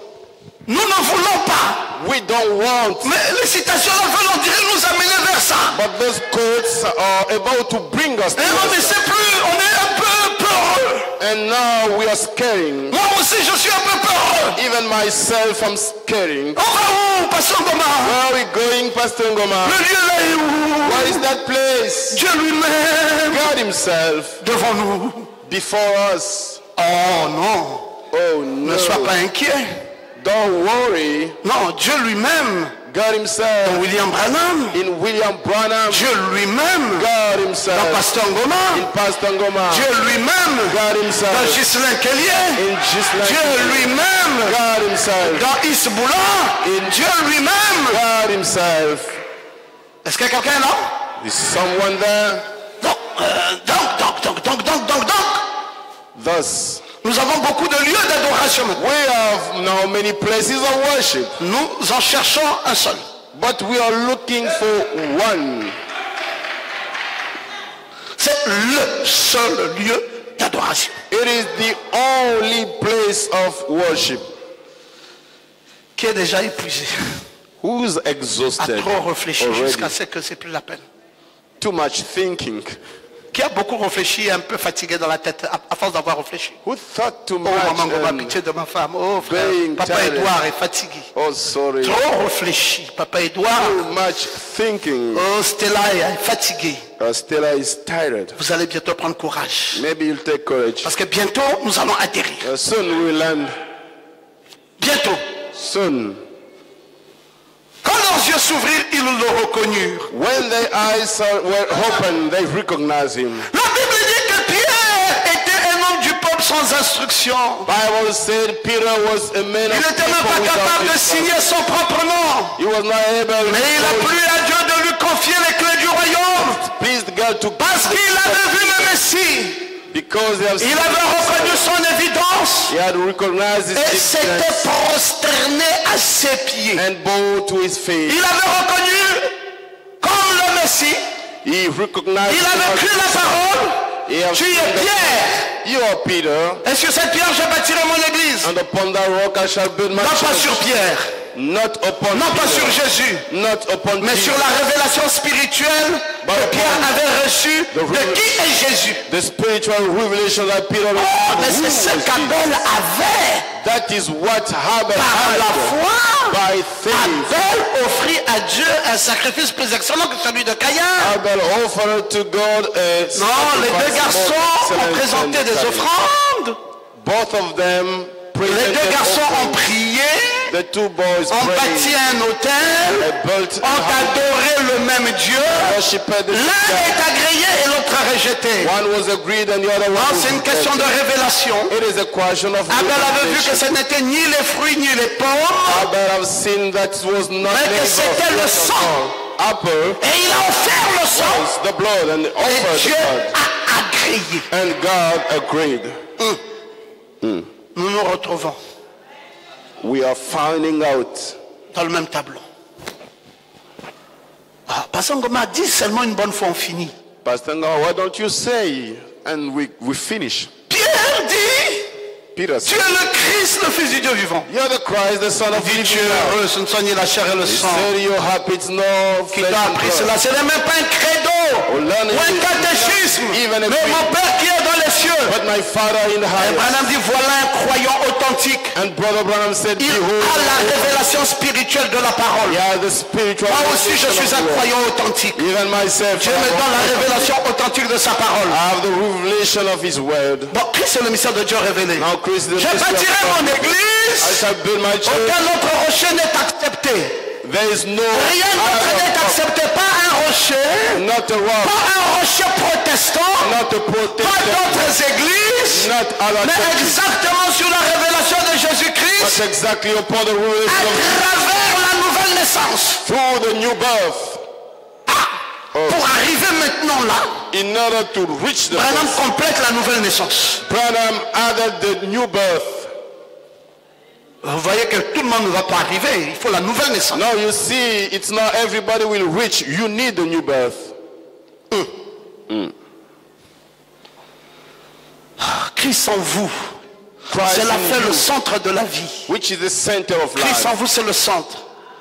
Nous ne voulons pas. We don't want. Mais les citations là veulent, on dirait, nous amener vers ça. But those quotes are about to bring us to Et on ne this. sait plus, on est un peu peureux. And now we are scaring. Moi aussi, je suis un peu peureux. Even myself, I'm scaring. On va où, Pasteur Ngoma? Where are we going, Pastor Ngoma? Le lieu là est où? Where is that place? Dieu lui-même God himself devant nous. before us. Oh non, Oh ne no. sois pas inquiet. Don't worry. Non, Dieu lui-même, God himself William Branham, in William Branham. Dieu lui-même, God dans himself Pasteur Ngoma, in Pastor Ngoma. Dieu lui-même, God dans himself Ghislain Kellier, in Ghislain. Dieu lui-même, God himself dans Isboula, Dieu lui-même. God himself. Est-ce qu'il y a quelqu'un là? Is someone there? Donc, Thus, nous avons beaucoup de lieux d'adoration maintenant. we have now many places of worship, Nous en cherchons un seul. but we are looking for one. C'est le seul lieu d'adoration. It is the only place of worship. Qui est déjà épuisé, Who's a exhausted trop réfléchi already? jusqu'à ce que c'est plus la peine. Too much thinking. Qui a beaucoup réfléchi et un peu fatigué dans la tête à force d'avoir réfléchi. Who thought too Oh maman, much? ma And, pitié de ma femme. Oh frère, being papa tired. Edouard est fatigué. oh, sorry. Trop réfléchi, papa Edouard. Too much thinking. Oh Stella est fatiguée. Stella is tired. Vous allez bientôt prendre courage. Maybe you'll take courage. Parce que bientôt, nous allons atterrir. Soon we will land. Bientôt. Soon. Quand leurs yeux s'ouvrirent, ils le reconnurent. When their eyes were open, they recognized him. La Bible dit que Pierre était un homme du peuple sans instruction. Bible said Peter was a man Il of n'était même pas people capable de without signer son propre nom. He was not able Mais il a to plu à Dieu de lui confier les clés du royaume. please God to Parce qu'il avait vu le Messie. because they have Il avait reconnu son évidence. he had recognized his Et s'était existence prosterné à ses pieds. and bowed to his feet. Il avait reconnu comme le Messie. He recognized Il him avait as cru la the parole. He has Tu seen es the- Pierre. You are Peter, Et sur cette pierre, je bâtirai mon église. and upon that rock I shall build my Non pas church. sur Pierre, Not upon non pas Peter, sur Jésus, not upon mais Jesus. sur la révélation spirituelle que Pierre avait reçue de qui est Jésus. The spiritual revelation that Peter Oh, mais received. c'est ce qu'Abel avait That is what Abel par la had foi. by faith. Abel offrit à Dieu un sacrifice plus excellent que celui de Caïn. Abel offered to God a Non, les deux sacrifice garçons more ont excellent présenté than des Cain. offrandes. Both of them Les presented deux garçons ont offerings. prié, The two boys ont prayed. bâti un hôtel, They built ont adoré le même Dieu. worshipped the L'un est agréé et l'autre rejeté. One was agreed and the other Non, one c'est une was question de rejected. révélation. It is a question of Abel avait vu que revelation. ce n'était ni les fruits ni les pommes, Abel have seen that it was not mais que labor, c'était le not sang. apple Et il a offert le sang. was the blood and Et offered Dieu the blood. a agréé. And God agreed. Nous nous retrouvons We are finding out. dans le même tableau. Pasteur Ngoma dit seulement une bonne fois on finit. Pastor Ngoma, why don't you say and we finish? Pierre dit, Peter tu said, es le Christ, le Fils du Dieu vivant. you're the Christ, the Son of Dit, the tu living es God. heureux, ce ne sont ni la chair et le He sang said you're happy, it's no qui flesh t'a and appris blood. cela. Ce n'est même pas un credo Oh, learning ou un is catéchisme. not even a Mais creed. mon Père qui est dans les cieux. But my Father in the Et highest. Branham dit, voilà un croyant authentique. And Brother Branham said, Il behold, a la révélation spirituelle de la parole. yeah, the spiritual Moi aussi, je revelation suis of un the word. croyant authentique. Even myself, Dieu me donne la révélation authentique de sa parole. I have the revelation of His word. Bon, Christ est le mystère de Dieu révélé. Now, Christ, the Je mystery of bâtirai God. mon église. I shall build my church. Aucun autre rocher n'est accepté. There is no Rien d'autre n'est other accepté. Pas un rocher. rock, not a rock, Pas un rocher protestant. not a Pas protestant, d'autres églises. not other Mais churches, exactement sur la révélation de Jésus-Christ. but exactly upon the À revelation of travers la nouvelle naissance. through the new birth. Pour arriver maintenant là, In order to reach the Branham birth, complète la nouvelle naissance. Branham added the new birth. Vous voyez que tout le monde ne va pas arriver. Il faut la nouvelle naissance. Now you see, it's not everybody will reach. You need the new birth. Christ en vous. Christ C'est la in fin, you, le centre de la vie. which is the center of Christ en life. vous, c'est le centre.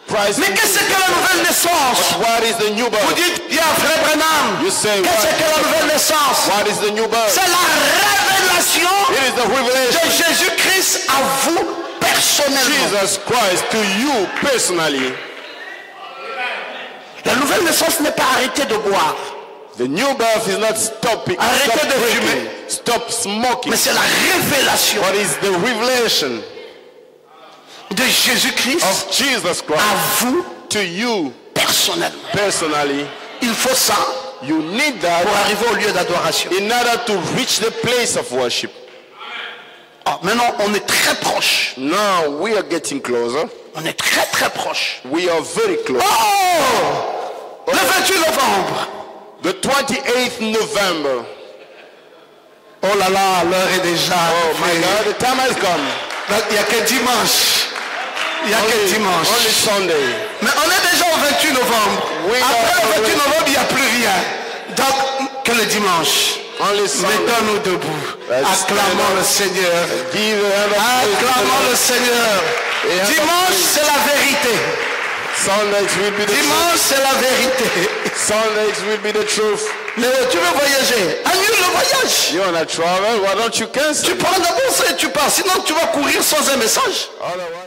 Christ Mais in qu'est-ce you. que la nouvelle naissance? What is the new Vous birth? dites, bien frère Branham, You say, qu'est-ce que la nouvelle naissance? what is the new birth? C'est la révélation It is the de revelation Jésus-Christ à vous personnellement. Jesus Christ to you personally. La nouvelle naissance n'est pas arrêter de boire, The new birth is not stopping, Arrêtez stop de drinking, fumer. stop smoking. mais c'est la révélation What is the revelation de Jésus-Christ of Jesus Christ à vous to you personnellement. personally? Il faut ça You need pour that arriver au lieu d'adoration. in order to reach the place of worship. Ah, maintenant, on est très proche. Now we are getting closer. On est très très proche. We are very close. Oh! Le 28 novembre. The 28th November. Oh là là, l'heure est déjà. Oh my God, the time has come. Donc, il n'y a que dimanche. Il n'y a que dimanche. Only Sunday. Mais on est déjà au 28 novembre. Oui, Après le oui. 28 novembre, il n'y a plus rien. Donc, que le dimanche. Only Sunday. Mettons-nous debout. Let's Acclamons le Seigneur. Give a hand of praise to the Acclamons Lord. le Seigneur. Et Dimanche, c'est la vérité. Sundays will be the truth. Dimanche, c'est la vérité. Sundays will be the truth. Mais tu veux voyager? Annule le voyage. You wanna travel? Why don't you cancel? Tu prends la bourse et tu pars. Sinon, tu vas courir sans un message. Otherwise,